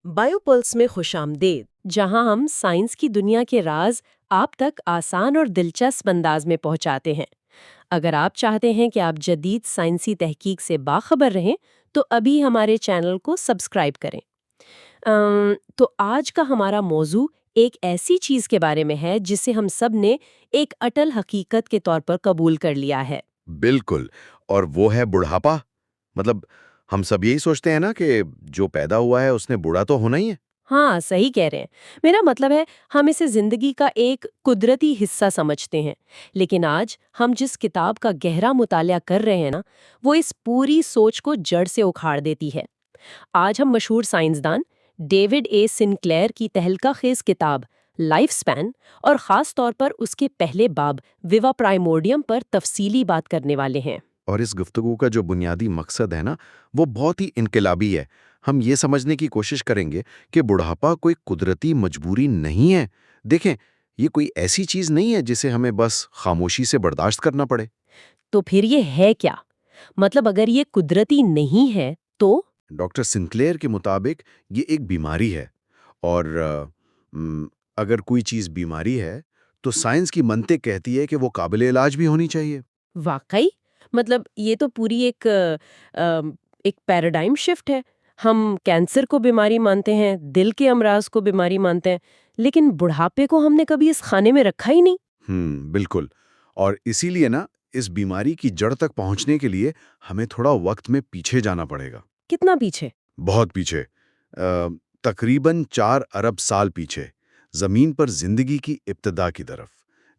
Bio plus میں خوش آمدید، جہاں ہم سائنس کی دنیا کے راز آپ تک آسان اور دلچسپ انداز میں پہنچاتے ہیں۔ اگر آپ چاہتے ہیں کہ آپ جدید سائنسی تحقیق سے باخبر رہیں تو ابھی ہمارے چینل کو سبسکرائب کریں۔ تو آج کا ہمارا موضوع ایک ایسی چیز کے بارے میں ہے جسے ہم سب نے ایک اٹل حقیقت کے طور پر قبول کر لیا ہے۔ بالکل، اور وہ ہے بڑھاپا۔ مطلب ہم سب یہی سوچتے ہیں نا کہ جو پیدا ہوا ہے اس نے بوڑھا تو ہونا ہی ہے۔ ہاں، صحیح کہہ رہے ہیں۔ میرا مطلب ہے ہم اسے زندگی کا ایک قدرتی حصہ سمجھتے ہیں، لیکن آج ہم جس کتاب کا گہرا مطالعہ کر رہے ہیں نا، وہ اس پوری سوچ کو جڑ سے اکھاڑ دیتی ہے۔ آج ہم مشہور سائنسدان ڈیوڈ اے سنکلیئر کی تہلکہ خیز کتاب لائف سپین اور خاص طور پر اس کے پہلے باب ویوا پرائمورڈیم پر تفصیلی بات کرنے والے ہیں۔ اور اس گفتگو کا جو بنیادی مقصد ہے نا، وہ بہت ہی انقلابی ہے۔ ہم یہ سمجھنے کی کوشش کریں گے کہ بڑھاپا کوئی قدرتی مجبوری نہیں ہے۔ دیکھیں، یہ کوئی ایسی چیز نہیں ہے جسے ہمیں بس خاموشی سے برداشت کرنا پڑے۔ تو پھر یہ ہے کیا؟ مطلب اگر یہ قدرتی نہیں ہے تو؟ ڈاکٹر سنکلیئر کے مطابق یہ ایک بیماری ہے، اور اگر کوئی چیز بیماری ہے تو سائنس کی منطق کہتی ہے کہ وہ قابل علاج بھی ہونی چاہیے۔ واقعی؟ مطلب یہ تو پوری ایک پیراڈائم شفٹ ہے۔ ہم کینسر کو بیماری مانتے ہیں، دل کے امراض کو بیماری مانتے ہیں، لیکن بڑھاپے کو ہم نے کبھی اس خانے میں رکھا ہی نہیں۔ بالکل، اور اسی لیے نا اس بیماری کی جڑ تک پہنچنے کے لیے ہمیں تھوڑا وقت میں پیچھے جانا پڑے گا۔ کتنا پیچھے؟ بہت پیچھے، تقریباً 4 ارب سال پیچھے، زمین پر زندگی کی ابتدا کی طرف،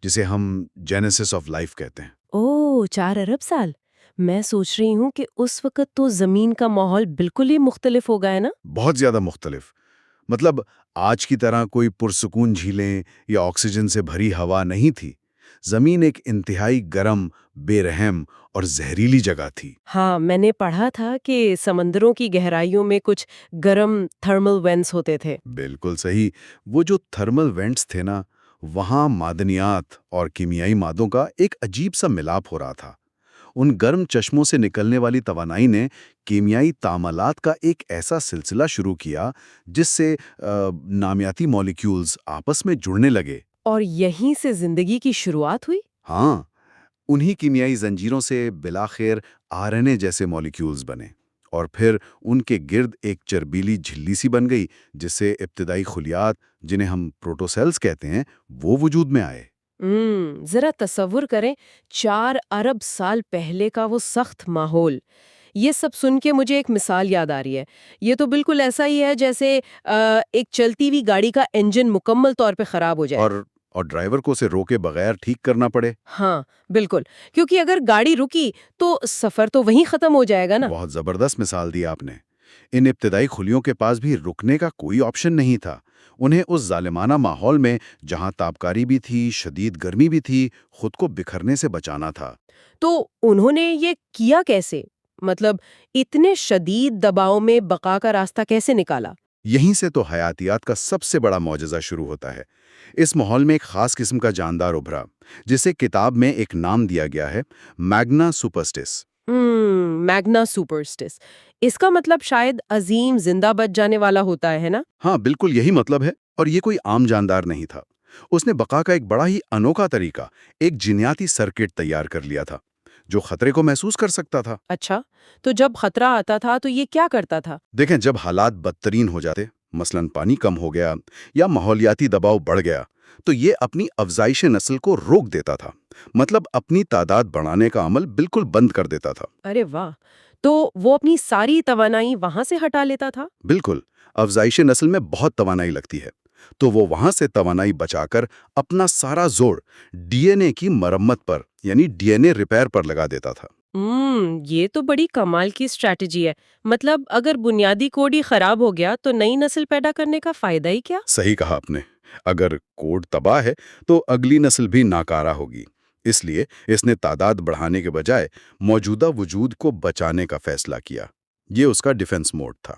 جسے ہم جینیسس آف لائف کہتے ہیں۔ اوہ، 4 ارب سال! میں سوچ رہی ہوں کہ اس وقت تو زمین کا ماحول بالکل ہی مختلف ہوگا، ہے نا؟ بہت زیادہ مختلف۔ مطلب آج کی طرح کوئی پرسکون جھیلیں یا آکسیجن سے بھری ہوا نہیں تھی۔ زمین ایک انتہائی گرم، بے رحم اور زہریلی جگہ تھی۔ ہاں، میں نے پڑھا تھا کہ سمندروں کی گہرائیوں میں کچھ گرم تھرمل وینٹس ہوتے تھے۔ بالکل صحیح، وہ جو تھرمل وینٹس تھے نا، وہاں معدنیات اور کیمیائی مادوں کا ایک عجیب سا ملاپ ہو رہا تھا۔ ان گرم چشموں سے نکلنے والی توانائی نے کیمیائی تعاملات کا ایک ایسا سلسلہ شروع کیا جس سے نامیاتی مالیکیولز آپس میں جڑنے لگے۔ اور یہیں سے زندگی کی شروعات ہوئی؟ ہاں، انہی کیمیائی زنجیروں سے بالآخر آر این اے جیسے مالیکیولز بنے، اور پھر ان کے گرد ایک چربیلی جھلی سی بن گئی، جس سے ابتدائی خلیات، جنہیں ہم پروٹوسیلز کہتے ہیں، وہ وجود میں آئے۔ ذرا تصور کریں، 4 ارب سال پہلے کا وہ سخت ماحول۔ یہ سب سن کے مجھے ایک مثال یاد آ رہی ہے۔ یہ تو بالکل ایسا ہی ہے جیسے ایک چلتی ہوئی گاڑی کا انجن مکمل طور پہ خراب ہو جائے۔ اور ڈرائیور کو اسے روکے بغیر ٹھیک کرنا پڑے۔ ہاں، بالکل، کیونکہ اگر گاڑی رکی تو سفر تو وہیں ختم ہو جائے گا نا۔ بہت زبردست مثال دی آپ نے۔ ان ابتدائی خلیوں کے پاس بھی رکنے کا کوئی آپشن نہیں تھا۔ انہیں اس ظالمانہ ماحول میں، جہاں تابکاری بھی تھی، شدید گرمی بھی تھی، خود کو بکھرنے سے بچانا تھا۔ تو انہوں نے یہ کیا کیسے؟ مطلب اتنے شدید دباؤ میں بقا کا راستہ کیسے نکالا؟ یہیں سے تو حیاتیات کا سب سے بڑا معجزہ شروع ہوتا ہے۔ اس ماحول میں ایک خاص قسم کا جاندار ابھرا، جسے کتاب میں ایک نام دیا گیا ہے، میگنا سپرسٹس۔ میگنا سپرسٹس۔ اس کا مطلب شاید عظیم زندہ بچ جانے والا ہوتا ہے نا؟ ہاں، بالکل یہی مطلب ہے، اور یہ کوئی عام جاندار نہیں تھا۔ اس نے بقا کا ایک بڑا ہی انوکھا طریقہ، ایک جینیاتی سرکٹ تیار کر لیا تھا، جو خطرے کو محسوس کر سکتا تھا۔ اچھا، تو جب خطرہ آتا تھا تو یہ کیا کرتا تھا؟ دیکھیں، جب حالات بدترین ہو جاتے، مثلاً پانی کم ہو گیا یا ماحولیاتی دباؤ بڑھ گیا، تو یہ اپنی افزائش نسل کو روک دیتا تھا۔ مطلب اپنی تعداد بڑھانے کا عمل بالکل بند کر دیتا تھا۔ ارے واہ! تو وہ اپنی ساری توانائی وہاں سے ہٹا لیتا تھا؟ بالکل، افزائش نسل میں بہت توانائی لگتی ہے، تو وہ وہاں سے توانائی بچا کر اپنا سارا زور ڈی این اے کی مرمت پر، یعنی ڈی این اے ریپیئر پر لگا دیتا تھا۔ یہ تو بڑی کمال کی اسٹریٹجی ہے۔ مطلب اگر بنیادی کوڈ ہی خراب ہو گیا تو نئی نسل پیدا کرنے کا فائدہ ہی کیا؟ صحیح کہا آپ نے۔ اگر کوڈ تباہ ہے تو اگلی نسل بھی ناکارہ ہوگی۔ اس لیے اس نے تعداد بڑھانے کے بجائے موجودہ وجود کو بچانے کا فیصلہ کیا۔ یہ اس کا ڈیفنس موڈ تھا۔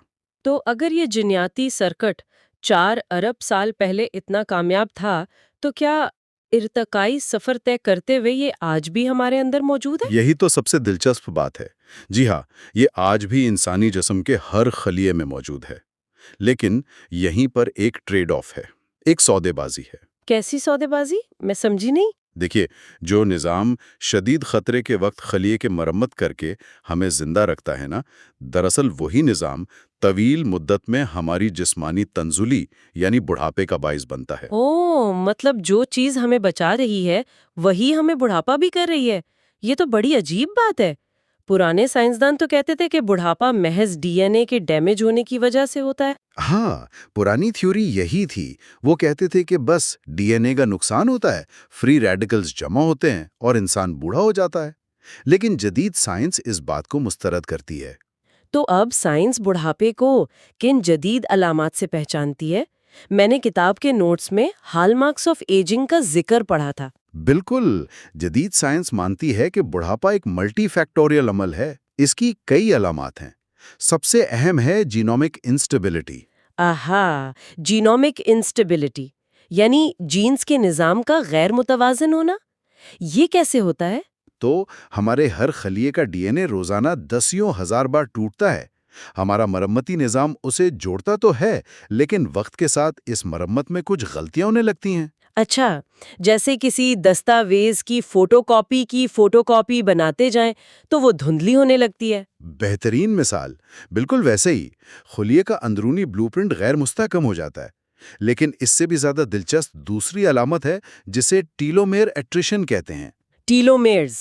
تو اگر یہ جینیاتی سرکٹ 4 ارب سال پہلے اتنا کامیاب تھا تو کیا ارتقائی سفر طے کرتے ہوئے یہ آج بھی ہمارے اندر موجود ہے؟ یہی تو سب سے دلچسپ بات ہے۔ جی ہاں، یہ آج بھی انسانی جسم کے ہر خلیے میں موجود ہے۔ لیکن یہیں پر ایک ٹریڈ آف ہے، ایک سودے بازی ہے۔ کیسی سودے بازی؟ میں سمجھی نہیں۔ دیکھیے، جو نظام شدید خطرے کے وقت خلیے کی مرمت کر کے ہمیں زندہ رکھتا ہے نا، دراصل وہی نظام طویل مدت میں ہماری جسمانی تنزلی یعنی بڑھاپے کا باعث بنتا ہے۔ مطلب جو چیز ہمیں بچا رہی ہے وہی ہمیں بڑھاپا بھی کر رہی ہے۔ یہ تو بڑی عجیب بات ہے۔ پرانے سائنسدان تو کہتے تھے کہ بڑھاپا محض ڈی این اے کے ڈیمیج ہونے کی وجہ سے ہوتا ہے۔ ہاں، پرانی تھیوری یہی تھی۔ وہ کہتے تھے کہ بس ڈی این اے کا نقصان ہوتا ہے، فری ریڈیکلز جمع ہوتے ہیں اور انسان بوڑھا ہو جاتا ہے۔ لیکن جدید سائنس اس بات کو مسترد کرتی ہے۔ تو اب سائنس بڑھاپے کو کن جدید علامات سے پہچانتی ہے؟ میں نے کتاب کے نوٹس میں ہال مارکس آف ایجنگ کا ذکر پڑھا تھا۔ بالکل، جدید سائنس مانتی ہے کہ بڑھاپا ایک ملٹی فیکٹوریل عمل ہے۔ اس کی کئی علامات ہیں۔ سب سے اہم ہے جینومک انسٹیبلٹی۔ جینومک انسٹیبلٹی یعنی جینز کے نظام کا غیر متوازن ہونا۔ یہ کیسے ہوتا ہے؟ تو ہمارے ہر خلیے کا ڈی این اے روزانہ دسیوں ہزار بار ٹوٹتا ہے۔ ہمارا مرمتی نظام اسے جوڑتا تو ہے، لیکن وقت کے ساتھ اس مرمت میں کچھ غلطیاں ہونے لگتی ہیں۔ اچھا، جیسے کسی دستاویز کی فوٹو کاپی بناتے جائیں تو وہ دھندلی ہونے لگتی ہے۔ بہترین مثال، بالکل ویسے ہی خلیے کا اندرونی بلو پرنٹ غیر مستحکم ہو جاتا ہے۔ لیکن اس سے بھی زیادہ دلچسپ دوسری علامت ہے جسے ٹیلومیر ایٹریشن کہتے ہیں۔ ٹیلومیرز،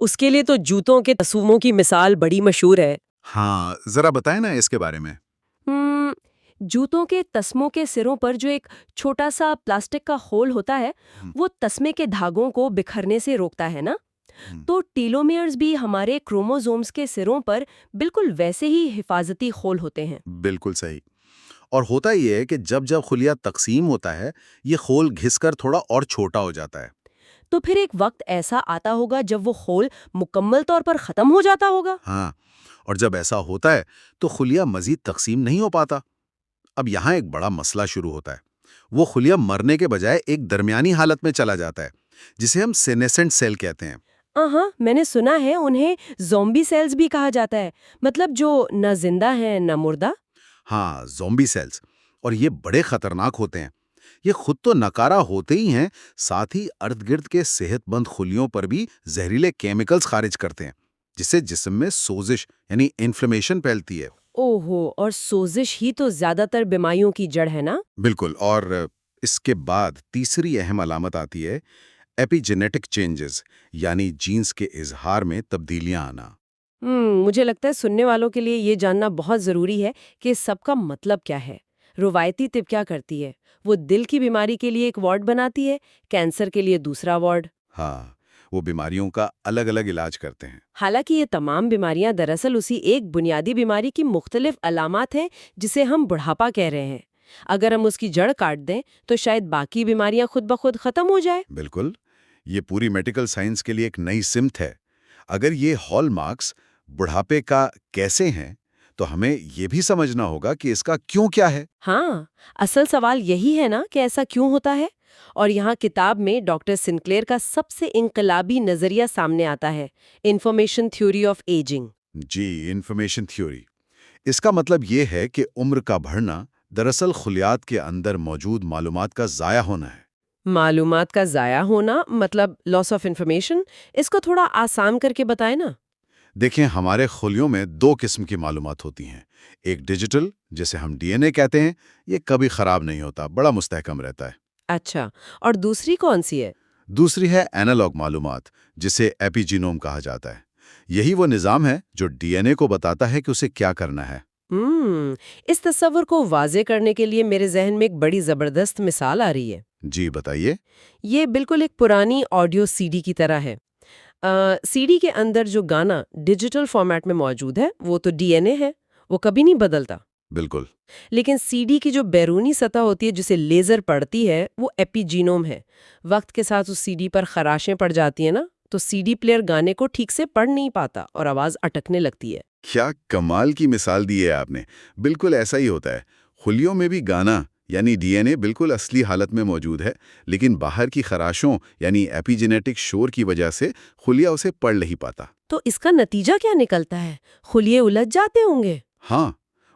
اس کے لیے تو جوتوں کے تسوموں کی مثال بڑی مشہور ہے۔ ہاں، ذرا بتائیں نا اس کے بارے میں۔ جوتوں کے تسموں کے سروں پر جو ایک چھوٹا سا پلاسٹک کا ہول ہوتا ہے وہ تسمے کے دھاگوں کو بکھرنے سے روکتا ہے نا۔ تو ٹیلومیرز بھی ہمارے کروموزومز کے سروں پر بالکل ویسے ہی حفاظتی ہول ہوتے ہیں۔ بالکل صحیح۔ اور ہوتا یہ ہے کہ جب خلیہ تقسیم ہوتا ہے، یہ ہول گھس کر تھوڑا اور چھوٹا ہو جاتا ہے۔ تو پھر ایک وقت ایسا آتا ہوگا جب وہ ہول مکمل طور پر ختم ہو جاتا ہوگا۔ ہاں، اور جب ایسا ہوتا ہے تو خلیہ مزید تقسیم نہیں ہو پاتا۔ اب یہاں ایک بڑا مسئلہ شروع ہوتا ہے۔ وہ خلیہ مرنے کے بجائے ایک درمیانی حالت میں چلا جاتا ہے، جسے ہم سینیسنٹ سیل کہتے ہیں۔ میں نے سنا ہے انہیں زومبی سیلز بھی کہا جاتا ہے، مطلب جو نہ زندہ ہیں نہ مردہ۔ ہاں، زومبی سیلز، اور یہ بڑے خطرناک ہوتے ہیں۔ یہ خود تو ناکارہ ہوتے ہی ہیں، ساتھ ہی ارد گرد کے صحت مند خلیوں پر بھی زہریلے کیمیکلز خارج کرتے ہیں، جس سے جسم میں سوزش یعنی انفلیمیشن پھیلتی ہے۔ اور سوزش ہی تو زیادہ تر بیماریوں کی جڑ ہے نا؟ بالکل، اور اس کے بعد تیسری اہم علامت آتی ہے ایپی جینیٹک چینجز، یعنی جینز کے اظہار میں تبدیلیاں آنا۔ مجھے لگتا ہے سننے والوں کے لیے یہ جاننا بہت ضروری ہے کہ سب کا مطلب کیا ہے۔ روایتی طب کیا کرتی ہے؟ وہ دل کی بیماری کے لیے ایک وارڈ بناتی ہے، کینسر کے لیے دوسرا وارڈ۔ ہاں، وہ بیماریوں کا الگ الگ علاج کرتے ہیں۔ حالانکہ یہ تمام بیماریاں دراصل اسی ایک بنیادی بیماری کی مختلف علامات ہیں جسے ہم بڑھاپا کہہ رہے ہیں۔ اگر ہم اس کی جڑ کاٹ دیں تو شاید باقی بیماریاں خود بخود ختم ہو جائے۔ بالکل، یہ پوری میڈیکل سائنس کے لیے ایک نئی سمت ہے۔ اگر یہ ہال مارکس بڑھاپے کا کیسے ہیں، تو ہمیں یہ بھی سمجھنا ہوگا کہ اس کا کیوں کیا ہے۔ ہاں، اصل سوال یہی ہے نا کہ ایسا کیوں ہوتا ہے؟ اور یہاں کتاب میں ڈاکٹر سنکلیر کا سب سے انقلابی نظریہ سامنے آتا ہے، انفارمیشن تھیوری آف ایجنگ۔ جی، انفارمیشن تھیوری۔ اس کا مطلب یہ ہے کہ عمر کا بڑھنا دراصل خلیات کے اندر موجود معلومات کا ضائع ہونا ہے۔ معلومات کا ضائع ہونا مطلب لاس آف انفارمیشن؟ اس کو تھوڑا آسان کر کے بتائیں نا۔ دیکھیں، ہمارے خلیوں میں دو قسم کی معلومات ہوتی ہیں۔ ایک ڈیجیٹل، جسے ہم ڈی این اے کہتے ہیں، یہ کبھی خراب نہیں ہوتا، بڑا مستحکم رہتا ہے۔ اچھا، اور دوسری کون سی ہے؟ دوسری ہے اینالاگ معلومات، جسے ایپی جینوم کہا جاتا ہے۔ یہی وہ نظام ہے جو ڈی این اے کو بتاتا ہے کہ اسے کیا کرنا ہے۔ اس تصور کو واضح کرنے کے لیے میرے ذہن میں ایک بڑی زبردست مثال آ رہی ہے۔ جی بتائیے۔ یہ بالکل ایک پرانی آڈیو سی ڈی کی طرح ہے۔ سی ڈی کے اندر جو گانا ڈیجیٹل فارمیٹ میں موجود ہے وہ تو ڈی این اے ہے، وہ کبھی نہیں بدلتا۔ بالکل۔ لیکن سی ڈی کی جو بیرونی سطح ہوتی ہے جسے لیزر پڑھتی ہے وہ ایپی جینوم ہے۔ وقت کے ساتھ اس سی ڈی پر خراشیں پڑ جاتی ہیں نا، تو سی ڈی پلیئر گانے کو ٹھیک سے پڑھ نہیں پاتا اور آواز اٹکنے لگتی ہے۔ کیا کمال کی مثال دی ہے آپ نے۔ بالکل ایسا ہی ہوتا ہے۔ خلیوں میں بھی گانا یعنی ڈی این اے بالکل اصلی حالت میں موجود ہے، لیکن باہر کی خراشوں یعنی ایپی جینیٹک شور کی وجہ سے خلیہ اسے پڑھ نہیں پاتا۔ تو اس کا نتیجہ کیا نکلتا ہے؟ خلیے الجھ جاتے ہوں گے۔ ہاں،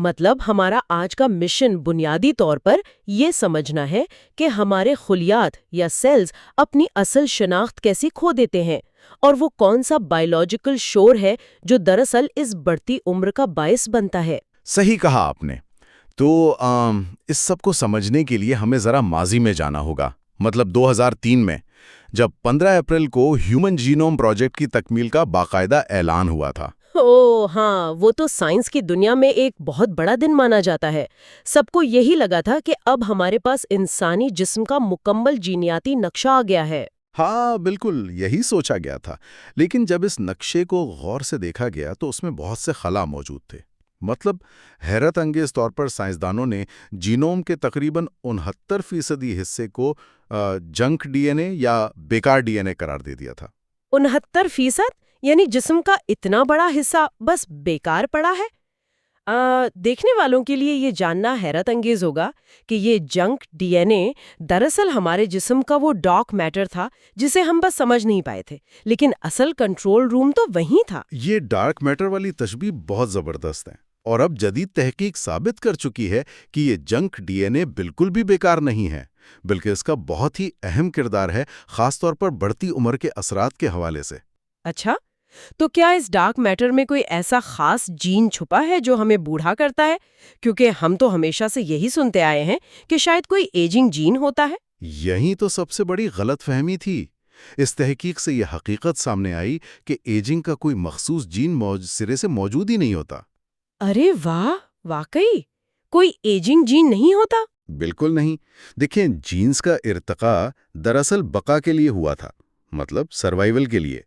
مطلب ہمارا آج کا مشن بنیادی طور پر یہ سمجھنا ہے کہ ہمارے خلیات یا سیلز اپنی اصل شناخت کیسے کھو دیتے ہیں، اور وہ کون سا بائیولوجیکل شور ہے جو دراصل اس بڑھتی عمر کا باعث بنتا ہے۔ صحیح کہا آپ نے۔ تو اس سب کو سمجھنے کے لیے ہمیں ذرا ماضی میں جانا ہوگا، مطلب 2003 میں، جب 15 اپریل کو ہیومن جینوم پروجیکٹ کی تکمیل کا باقاعدہ اعلان ہوا تھا۔ ہاں، وہ تو سائنس کی دنیا میں ایک بہت بڑا دن مانا جاتا ہے۔ سب کو یہی لگا تھا کہ اب ہمارے پاس انسانی جسم کا مکمل جینیاتی نقشہ آ گیا ہے۔ ہاں بالکل، یہی سوچا گیا تھا، لیکن جب اس نقشے کو غور سے دیکھا گیا تو اس میں بہت سے خلا موجود تھے۔ مطلب حیرت انگیز طور پر سائنسدانوں نے جینوم کے تقریباً 69% حصے کو جنک ڈی این اے یا بیکار ڈی این اے قرار دے دیا تھا۔ 69%؟ یعنی جسم کا اتنا بڑا حصہ بس بیکار پڑا ہے؟ دیکھنے والوں کے لیے یہ جاننا حیرت انگیز ہوگا کہ یہ جنک ڈی این اے دراصل ہمارے جسم کا وہ ڈارک میٹر تھا جسے ہم بس سمجھ نہیں پائے تھے، لیکن اصل کنٹرول روم تو وہیں تھا۔ یہ ڈارک میٹر والی تشبیہ بہت زبردست ہے، اور اب جدید تحقیق ثابت کر چکی ہے کہ یہ جنک ڈی این اے بالکل بھی بیکار نہیں ہے، بلکہ اس کا بہت ہی اہم کردار ہے، خاص طور پر بڑھتی عمر کے اثرات کے حوالے سے۔ اچھا، تو کیا اس ڈارک میٹر میں کوئی ایسا خاص جین چھپا ہے جو ہمیں بوڑھا کرتا ہے؟ کیونکہ ہم تو ہمیشہ سے یہی سنتے آئے ہیں کہ شاید کوئی ایجنگ جین ہوتا ہے۔ یہی تو سب سے بڑی غلط فہمی تھی۔ اس تحقیق سے یہ حقیقت سامنے آئی کہ ایجنگ کا کوئی مخصوص جین سرے سے موجود ہی نہیں ہوتا۔ ارے واہ، واقعی کوئی ایجنگ جین نہیں ہوتا؟ بالکل نہیں۔ دیکھیں، جینز کا ارتقاء دراصل بقا کے لیے ہوا تھا، مطلب سروائیول کے لیے،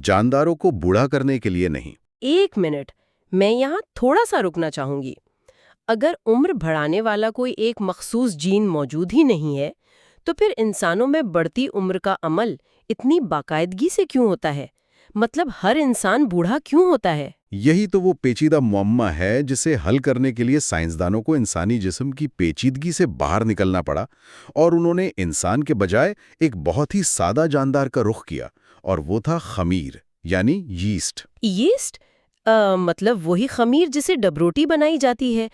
جانداروں کو بوڑھا کرنے کے لیے نہیں۔ ایک منٹ، میں یہاں تھوڑا سا رکنا چاہوں گی۔ اگر عمر بڑھانے والا کوئی ایک مخصوص جین موجود ہی نہیں ہے، تو پھر انسانوں میں بڑھتی عمر کا عمل اتنی باقاعدگی سے کیوں ہوتا ہے؟ مطلب ہر انسان بوڑھا کیوں ہوتا ہے؟ یہی تو وہ پیچیدہ معمہ ہے جسے حل کرنے کے لیے سائنسدانوں کو انسانی جسم کی پیچیدگی سے باہر نکلنا پڑا، اور انہوں نے انسان کے بجائے ایک بہت ہی سادہ جاندار کا رخ کیا، اور وہ تھا خمیر، یعنی یسٹ۔ یسٹ؟ مطلب وہی خمیر جسے ڈبروٹی بنائی جاتی ہے۔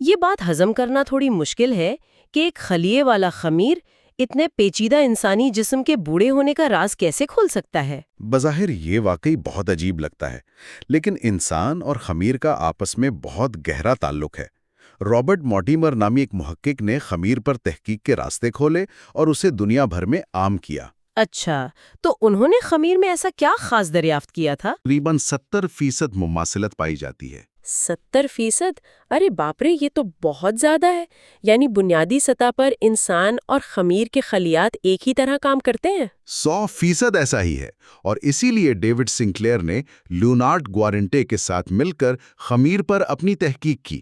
یہ بات ہضم کرنا تھوڑی مشکل ہے کہ ایک خلیے والا خمیر اتنے پیچیدہ انسانی جسم کے بوڑھے ہونے کا راز کیسے کھول سکتا ہے؟ بظاہر یہ واقعی بہت عجیب لگتا ہے، لیکن انسان اور خمیر کا آپس میں بہت گہرا تعلق ہے۔ رابرٹ مارٹیمر نامی ایک محقق نے خمیر پر تحقیق کے راستے کھولے اور اسے دنیا بھر میں عام کیا۔ اچھا، تو انہوں نے خمیر میں ایسا کیا خاص دریافت کیا تھا؟ تقریباً 70% مماثلت پائی جاتی ہے۔ 70%؟ ارے باپ رے، یہ تو بہت زیادہ ہے۔ یعنی بنیادی سطح پر انسان اور خمیر کے خلیات ایک ہی طرح کام کرتے ہیں؟ 100% ایسا ہی ہے، اور اسی لیے ڈیوڈ سنکلیئر نے لیونارڈ گوارنٹے کے ساتھ مل کر خمیر پر اپنی تحقیق کی۔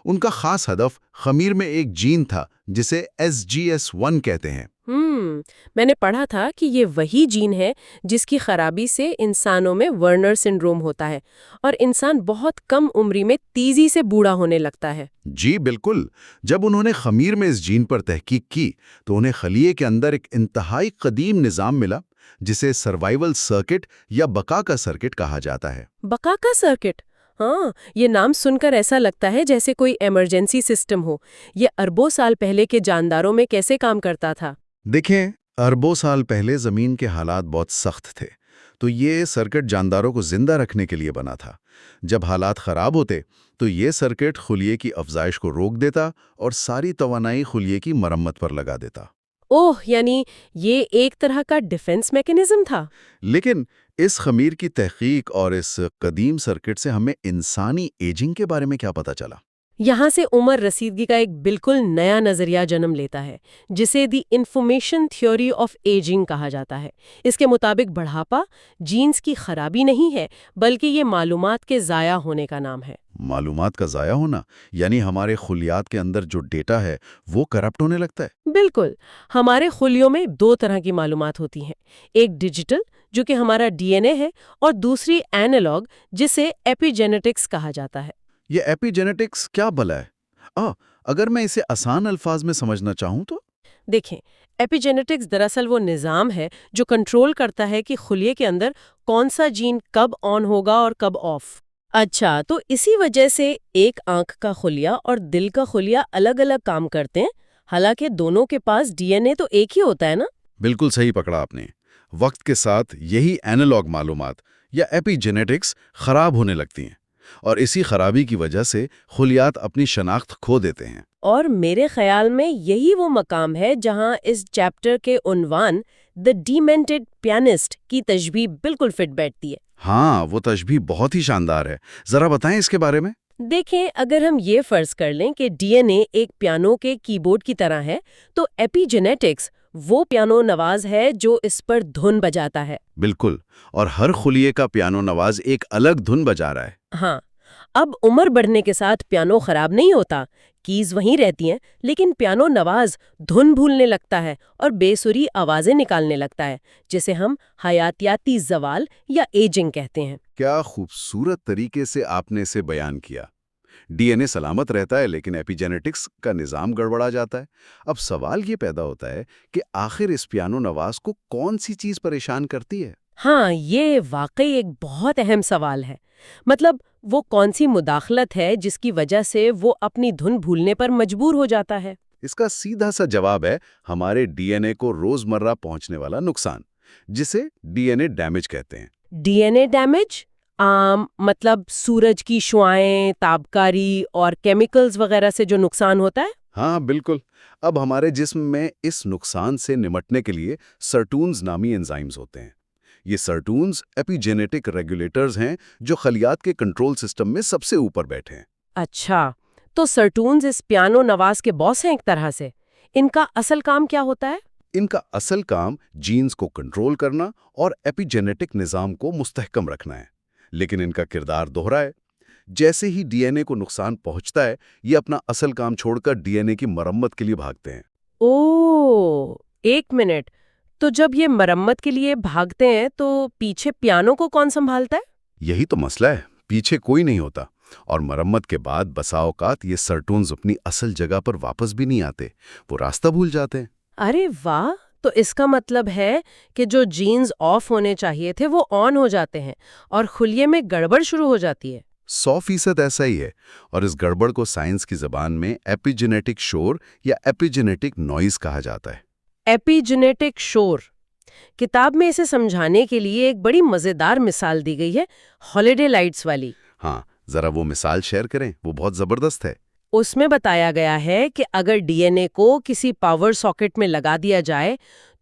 ان کا خاص ہدف خمیر میں ایک جین تھا جسے SGS1 کہتے ہیں۔ میں نے پڑھا تھا کہ یہ وہی جین ہے جس کی خرابی سے انسانوں میں ورنر سنڈروم ہوتا ہے اور انسان بہت کم عمری میں تیزی سے بوڑھا ہونے لگتا ہے۔ جی بالکل۔ جب انہوں نے خمیر میں اس جین پر تحقیق کی تو انہیں خلیے کے اندر ایک انتہائی قدیم نظام ملا جسے سروائیول سرکٹ یا بقا کا سرکٹ کہا جاتا ہے۔ بقا کا سرکٹ؟ ہاں، یہ نام سن کر ایسا لگتا ہے جیسے کوئی ایمرجنسی سسٹم ہو۔ یہ اربوں سال پہلے کے جانداروں میں کیسے کام کرتا تھا؟ دیکھیں، اربوں سال پہلے زمین کے حالات بہت سخت تھے، تو یہ سرکٹ جانداروں کو زندہ رکھنے کے لیے بنا تھا۔ جب حالات خراب ہوتے تو یہ سرکٹ خلیے کی افزائش کو روک دیتا اور ساری توانائی خلیے کی مرمت پر لگا دیتا۔ اوہ، یعنی یہ ایک طرح کا ڈیفنس میکینزم تھا۔ لیکن اس خمیر کی تحقیق اور اس قدیم سرکٹ سے ہمیں انسانی ایجنگ کے بارے میں کیا پتا چلا؟ یہاں سے عمر رسیدگی کا ایک بالکل نیا نظریہ جنم لیتا ہے جسے the information theory of ageing کہا جاتا ہے۔ اس کے مطابق بڑھاپا جینز کی خرابی نہیں ہے، بلکہ یہ معلومات کے ضائع ہونے کا نام ہے۔ معلومات کا ضائع ہونا، یعنی ہمارے خلیات کے اندر جو ڈیٹا ہے وہ کرپٹ ہونے لگتا ہے۔ بالکل، ہمارے خلیوں میں دو طرح کی معلومات ہوتی ہیں، ایک ڈیجیٹل جو کہ ہمارا ڈی این اے ہے، اور دوسری اینالوگ جسے ایپی جینیٹکس کہا جاتا ہے۔ یہ ایپی جینیٹکس کیا بلا ہے؟ اگر میں اسے آسان الفاظ میں سمجھنا چاہوں تو دیکھیں، ایپی جینیٹکس دراصل وہ نظام ہے جو کنٹرول کرتا ہے کہ خلیے کے اندر کون سا جین کب آن ہوگا اور کب آف۔ اچھا، تو اسی وجہ سے ایک آنکھ کا خلیہ اور دل کا خلیہ الگ الگ کام کرتے ہیں، حالانکہ دونوں کے پاس ڈی این اے تو ایک ہی ہوتا ہے نا؟ بالکل صحیح پکڑا آپ نے۔ وقت کے ساتھ یہی اینالاگ معلومات یا ایپی جینیٹکس خراب ہونے لگتی ہیں، اور اسی خرابی کی وجہ سے خلیات اپنی شناخت کھو دیتے ہیں۔ اور میرے خیال میں یہی وہ مقام ہے جہاں اس چیپٹر کے عنوان "دی ڈیمنٹڈ پیانسٹ" کی تشبیہ بالکل فٹ بیٹھتی ہے۔ ہاں، وہ تشبیہ بہت ہی شاندار ہے، ذرا بتائیں اس کے بارے میں۔ دیکھیں، اگر ہم یہ فرض کر لیں کہ ڈی این اے ایک پیانو کے کی بورڈ کی طرح ہے، تو ایپی جینیٹکس وہ پیانو نواز ہے جو اس پر دھن بجاتا ہے۔ بالکل، اور ہر خلیے کا پیانو نواز ایک الگ دھن بجا رہا ہے۔ ہاں، اب عمر بڑھنے کے ساتھ پیانو خراب نہیں ہوتا، کیز وہیں رہتی ہیں، لیکن پیانو نواز دھن بھولنے لگتا ہے اور بے سری آوازیں نکالنے لگتا ہے، جسے ہم حیاتیاتی زوال یا ایجنگ کہتے ہیں۔ کیا خوبصورت طریقے سے آپ نے اسے بیان کیا۔ ڈی این اے سلامت رہتا ہے لیکن ایپی جینیٹکس کا نظام گڑبڑا جاتا ہے۔ اب سوال یہ پیدا ہوتا ہے کہ آخر اس پیانو نواز کو کون سی چیز پریشان کرتی ہے؟ ہاں، یہ واقعی ایک بہت اہم سوال ہے۔ مطلب وہ کون سی مداخلت ہے جس کی وجہ سے وہ اپنی دھن بھولنے پر مجبور ہو جاتا ہے؟ اس کا سیدھا سا جواب ہے ہمارے ڈی این اے کو روزمرہ پہنچنے والا نقصان، جسے ڈی این اے ڈیمیج کہتے ہیں۔ ڈی این اے ڈیمیج مطلب سورج کی شعاعیں، تابکاری اور کیمیکلز وغیرہ سے جو نقصان ہوتا ہے؟ ہاں بالکل، اب ہمارے جسم میں اس نقصان سے نمٹنے کے لیے سرٹونز نامی انزائمز ہوتے ہیں۔ یہ سرٹونز ایپی جینیٹک ریگولیٹرز ہیں جو خلیات کے کنٹرول سسٹم میں سب سے اوپر بیٹھے ہیں۔ اچھا، تو سرٹونز اس پیانو نواز کے باس ہیں ایک طرح سے۔ ان کا اصل کام کیا ہوتا ہے؟ ان کا اصل کام جینز کو کنٹرول کرنا اور ایپی جینیٹک نظام کو مستحکم رکھنا ہے، لیکن ان کا کردار دوہرا ہے۔ جیسے ہی ڈی این اے کو نقصان پہنچتا ہے، یہ اپنا اصل کام چھوڑ کر ڈی این اے کی مرمت کے لیے بھاگتے ہیں۔ اوہ، ایک منٹ، تو جب یہ مرمت کے لیے بھاگتے ہیں تو پیچھے پیانو کو کون سنبھالتا ہے؟ یہی تو مسئلہ ہے، پیچھے کوئی نہیں ہوتا، اور مرمت کے بعد بسا اوقات یہ سرٹونز اپنی اصل جگہ پر واپس بھی نہیں آتے، وہ راستہ بھول جاتے ہیں۔ ارے واہ، تو اس کا مطلب ہے کہ جو جینز آف ہونے چاہیے تھے وہ آن ہو جاتے ہیں اور خلیے میں گڑبڑ شروع ہو جاتی ہے۔ 100% ایسا ہی ہے، اور اس گڑبڑ کو سائنس کی زبان میں ایپی جینیٹک شور یا ایپی جینیٹک نوائز کہا جاتا ہے۔ ایپی جینیٹک شور، کتاب میں اسے سمجھانے کے لیے ایک بڑی مزیدار مثال دی گئی ہے، ہالیڈے لائٹس والی۔ ہاں، ذرا وہ مثال شیئر کریں، وہ بہت زبردست ہے۔ اس میں بتایا گیا ہے کہ اگر ڈی این اے کو کسی پاور ساکٹ میں لگا دیا جائے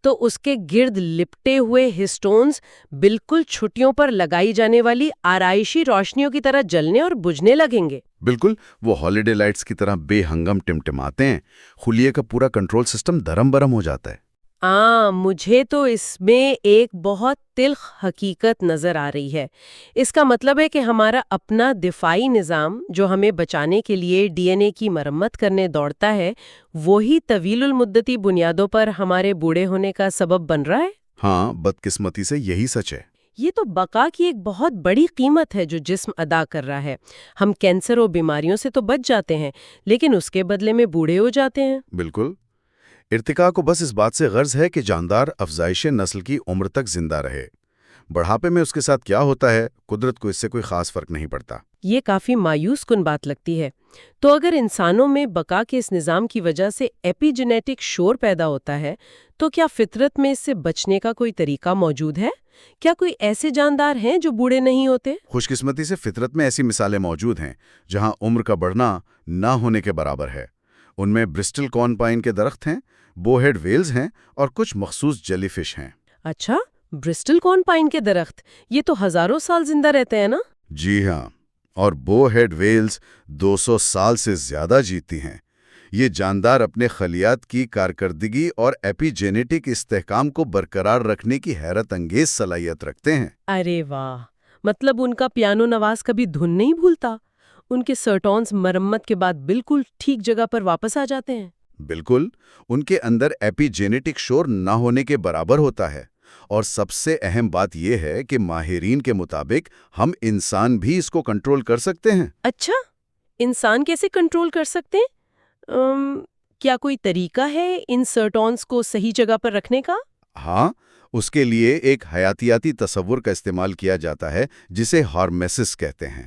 تو اس کے گرد لپٹے ہوئے ہسٹونز بالکل چھٹیوں پر لگائی جانے والی آرائشی روشنیوں کی طرح جلنے اور بجھنے لگیں گے۔ بالکل، وہ ہالیڈے لائٹس کی طرح بے ہنگم ٹمٹماتے ہیں، خلیے کا پورا کنٹرول سسٹم دھرم برم ہو جاتا ہے۔ مجھے تو اس میں ایک بہت تلخ حقیقت نظر آ رہی ہے۔ اس کا مطلب ہے کہ ہمارا اپنا دفاعی نظام جو ہمیں بچانے کے لیے ڈی این اے کی مرمت کرنے دوڑتا ہے، وہی طویل المدتی بنیادوں پر ہمارے بوڑھے ہونے کا سبب بن رہا ہے۔ ہاں، بدقسمتی سے یہی سچ ہے۔ یہ تو بقا کی ایک بہت بڑی قیمت ہے جو جسم ادا کر رہا ہے۔ ہم کینسر اور بیماریوں سے تو بچ جاتے ہیں، لیکن اس کے بدلے میں بوڑھے ہو جاتے ہیں۔ بالکل، ارتقاء کو بس اس بات سے غرض ہے کہ جاندار افزائش نسل کی عمر تک زندہ رہے۔ بڑھاپے میں اس کے ساتھ کیا ہوتا ہے، قدرت کو اس سے کوئی خاص فرق نہیں پڑتا۔ یہ کافی مایوس کن بات لگتی ہے۔ تو اگر انسانوں میں بقا کے اس نظام کی وجہ سے ایپی جینیٹک شور پیدا ہوتا ہے، تو کیا فطرت میں اس سے بچنے کا کوئی طریقہ موجود ہے؟ کیا کوئی ایسے جاندار ہیں جو بوڑھے نہیں ہوتے؟ خوش قسمتی سے فطرت میں ایسی مثالیں موجود ہیں جہاں عمر کا بڑھنا نہ ہونے کے برابر ہے۔ ان میں برسٹل کارن پائن کے درخت ہیں، بو ہیڈ ویلز ہیں، اور کچھ مخصوص جیلی فش ہیں۔ اچھا، برسٹل کارن پائن کے درخت، یہ تو ہزاروں سال زندہ رہتے ہیں نا؟ جی ہاں، اور بو ہیڈ ویلز 200 سال سے زیادہ جیتی ہیں۔ یہ جاندار اپنے خلیات کی کارکردگی اور ایپی جینیٹک استحکام کو برقرار رکھنے کی حیرت انگیز صلاحیت رکھتے ہیں۔ ارے واہ، مطلب ان کا پیانو نواز کبھی دھن نہیں بھولتا، ان کے سرٹونز مرمت کے بعد بالکل ٹھیک جگہ پر واپس آ جاتے ہیں۔ بالکل، ان کے اندر ایپی جینیٹک شور نہ ہونے کے برابر ہوتا ہے، اور سب سے اہم بات یہ ہے کہ ماہرین کے مطابق ہم انسان بھی اس کو کنٹرول کر سکتے ہیں۔ اچھا، انسان کیسے کنٹرول کر سکتے ہیں؟ کیا کوئی طریقہ ہے ان سرٹونز کو صحیح جگہ پر رکھنے کا؟ ہاں، اس کے لیے ایک حیاتیاتی تصور کا استعمال کیا جاتا ہے جسے ہارمیسس کہتے ہیں۔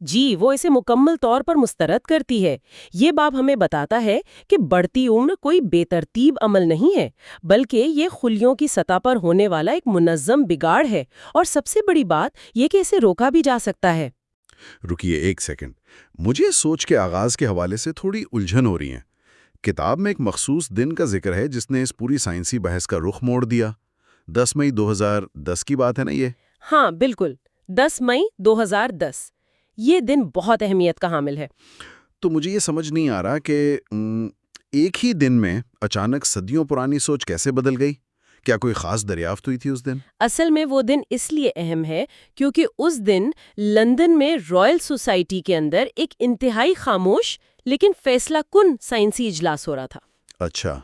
جی، وہ اسے مکمل طور پر مسترد کرتی ہے۔ یہ باب ہمیں بتاتا ہے کہ بڑھتی عمر کوئی بے ترتیب عمل نہیں ہے، بلکہ یہ خلیوں کی سطح پر ہونے والا ایک منظم بگاڑ ہے، اور سب سے بڑی بات یہ کہ اسے روکا بھی جا سکتا ہے۔ رکیے ایک سیکنڈ، مجھے سوچ کے آغاز کے حوالے سے تھوڑی الجھن ہو رہی ہے۔ کتاب میں ایک مخصوص دن کا ذکر ہے جس نے اس پوری سائنسی بحث کا رخ موڑ دیا۔ 10 مئی 2010 کی بات ہے نا یہ؟ ہاں بالکل، 10 مئی 2010 یہ دن بہت اہمیت کا حامل ہے۔ تو مجھے یہ سمجھ نہیں آ رہا کہ ایک ہی دن میں اچانک صدیوں پرانی سوچ کیسے بدل گئی؟ کیا کوئی خاص دریافت ہوئی تھی اس دن؟ اصل میں وہ دن اس لیے اہم ہے کیونکہ اس دن لندن میں رائل سوسائٹی کے اندر ایک انتہائی خاموش لیکن فیصلہ کن سائنسی اجلاس ہو رہا تھا۔ اچھا،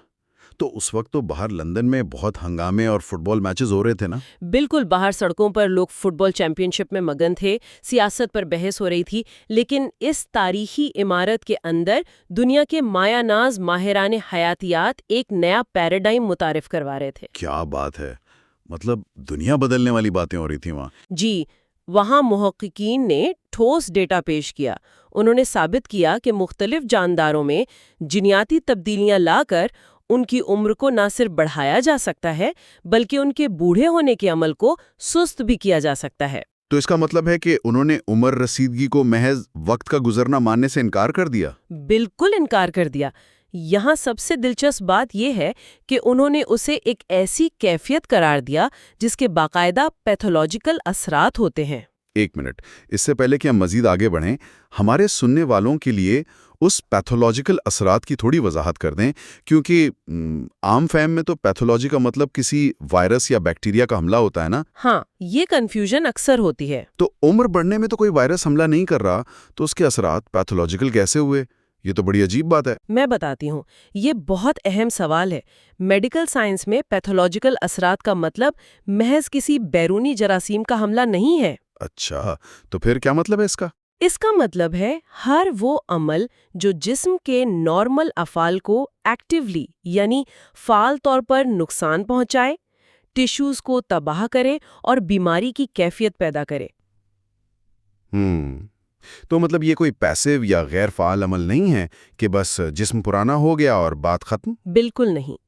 تو اس وقت تو باہر لندن میں بہت ہنگامے اور فٹ بال میچز ہو رہے تھے نا؟ بالکل، باہر سڑکوں پر لوگ فٹ بال چیمپئن شپ میں مگن تھے، سیاست پر بحث ہو رہی تھی، لیکن اس تاریخی عمارت کے اندر دنیا کے مایہ ناز ماہران حیاتیات ایک نیا پیراڈائم متعارف کروا رہے تھے۔ کیا بات ہے! مطلب دنیا بدلنے والی باتیں ہو رہی تھیں وہاں۔ جی، وہاں محققین نے ٹھوس ڈیٹا پیش کیا۔ انہوں نے ثابت کیا کہ مختلف جانداروں میں جینیاتی تبدیلیاں لا کر ان کی عمر کو نہ صرف بڑھایا جا سکتا ہے بلکہ ان کے بوڑھے ہونے کے عمل کو سست بھی کیا جا سکتا ہے۔ تو اس کا مطلب ہے کہ انہوں نے عمر رسیدگی کو محض وقت کا گزرنا ماننے سے انکار کر دیا؟ بالکل انکار کر دیا۔ یہاں سب سے دلچسپ بات یہ ہے کہ انہوں نے اسے ایک ایسی کیفیت قرار دیا جس کے باقاعدہ پیتھولوجیکل اثرات ہوتے ہیں۔ ایک منٹ، اس سے پہلے کہ ہم مزید آگے بڑھیں، ہمارے سننے والوں کے لیے اس پیتھولوجیکل اثرات کی تھوڑی وضاحت کر دیں، کیونکہ عام فہم میں تو پیتھولوجی کا مطلب کسی وائرس یا بیکٹیریا کا حملہ ہوتا ہے نا؟ ہاں، یہ کنفیوژن اکثر ہوتی ہے۔ تو عمر بڑھنے میں تو کوئی وائرس حملہ نہیں کر رہا، تو اس کے اثرات پیتھولوجیکل کیسے ہوئے؟ یہ تو بڑی عجیب بات ہے۔ میں بتاتی ہوں، یہ بہت اہم سوال ہے۔ میڈیکل سائنس میں پیتھولوجیکل اثرات کا مطلب محض کسی بیرونی جراثیم کا حملہ نہیں ہے۔ اچھا، تو پھر کیا مطلب ہے اس کا؟ اس کا مطلب ہے ہر وہ عمل جو جسم کے نارمل افعال کو ایکٹیولی یعنی فعال طور پر نقصان پہنچائے، ٹیشوز کو تباہ کرے اور بیماری کی کیفیت پیدا کرے۔ تو مطلب یہ کوئی پیسیو یا غیر فعال عمل نہیں ہے کہ بس جسم پرانا ہو گیا اور بات ختم؟ بالکل نہیں۔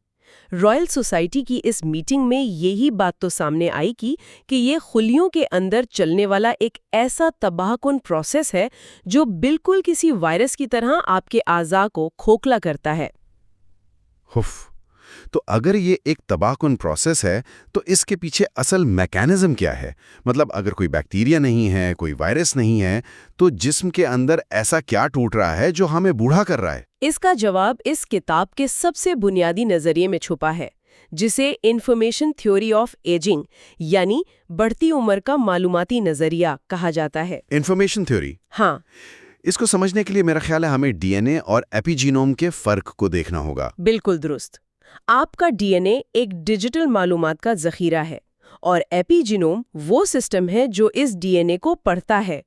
رائل سوسائٹی کی اس میٹنگ میں یہی بات تو سامنے آئی کہ یہ خلیوں کے اندر چلنے والا ایک ایسا تباہ کن پروسیس ہے جو بالکل کسی وائرس کی طرح آپ کے اعضاء کو کھوکھلا کرتا ہے۔ تو اگر یہ ایک تباہ کن پروسیس ہے تو اس کے پیچھے اصل میکانزم کیا ہے؟ مطلب اگر کوئی بیکٹیریا نہیں ہے، کوئی وائرس نہیں ہے، تو جسم کے اندر ایسا کیا ٹوٹ رہا ہے جو ہمیں بوڑھا کر رہا ہے؟ اس کا جواب اس کتاب کے سب سے بنیادی نظریے میں چھپا ہے، جسے انفارمیشن تھیوری آف ایجنگ یعنی بڑھتی عمر کا معلوماتی نظریہ کہا جاتا ہے۔ Information theory? ہاں، اس کو سمجھنے کے لیے میرا خیال ہے ہمیں ڈی این اے اور ایپی جینوم کے فرق کو دیکھنا ہوگا۔ بالکل درست۔ آپ کا ڈی این اے ایک ڈیجیٹل معلومات کا ذخیرہ ہے اور ایپی جینوم وہ سسٹم ہے جو اس ڈی این اے کو پڑھتا ہے۔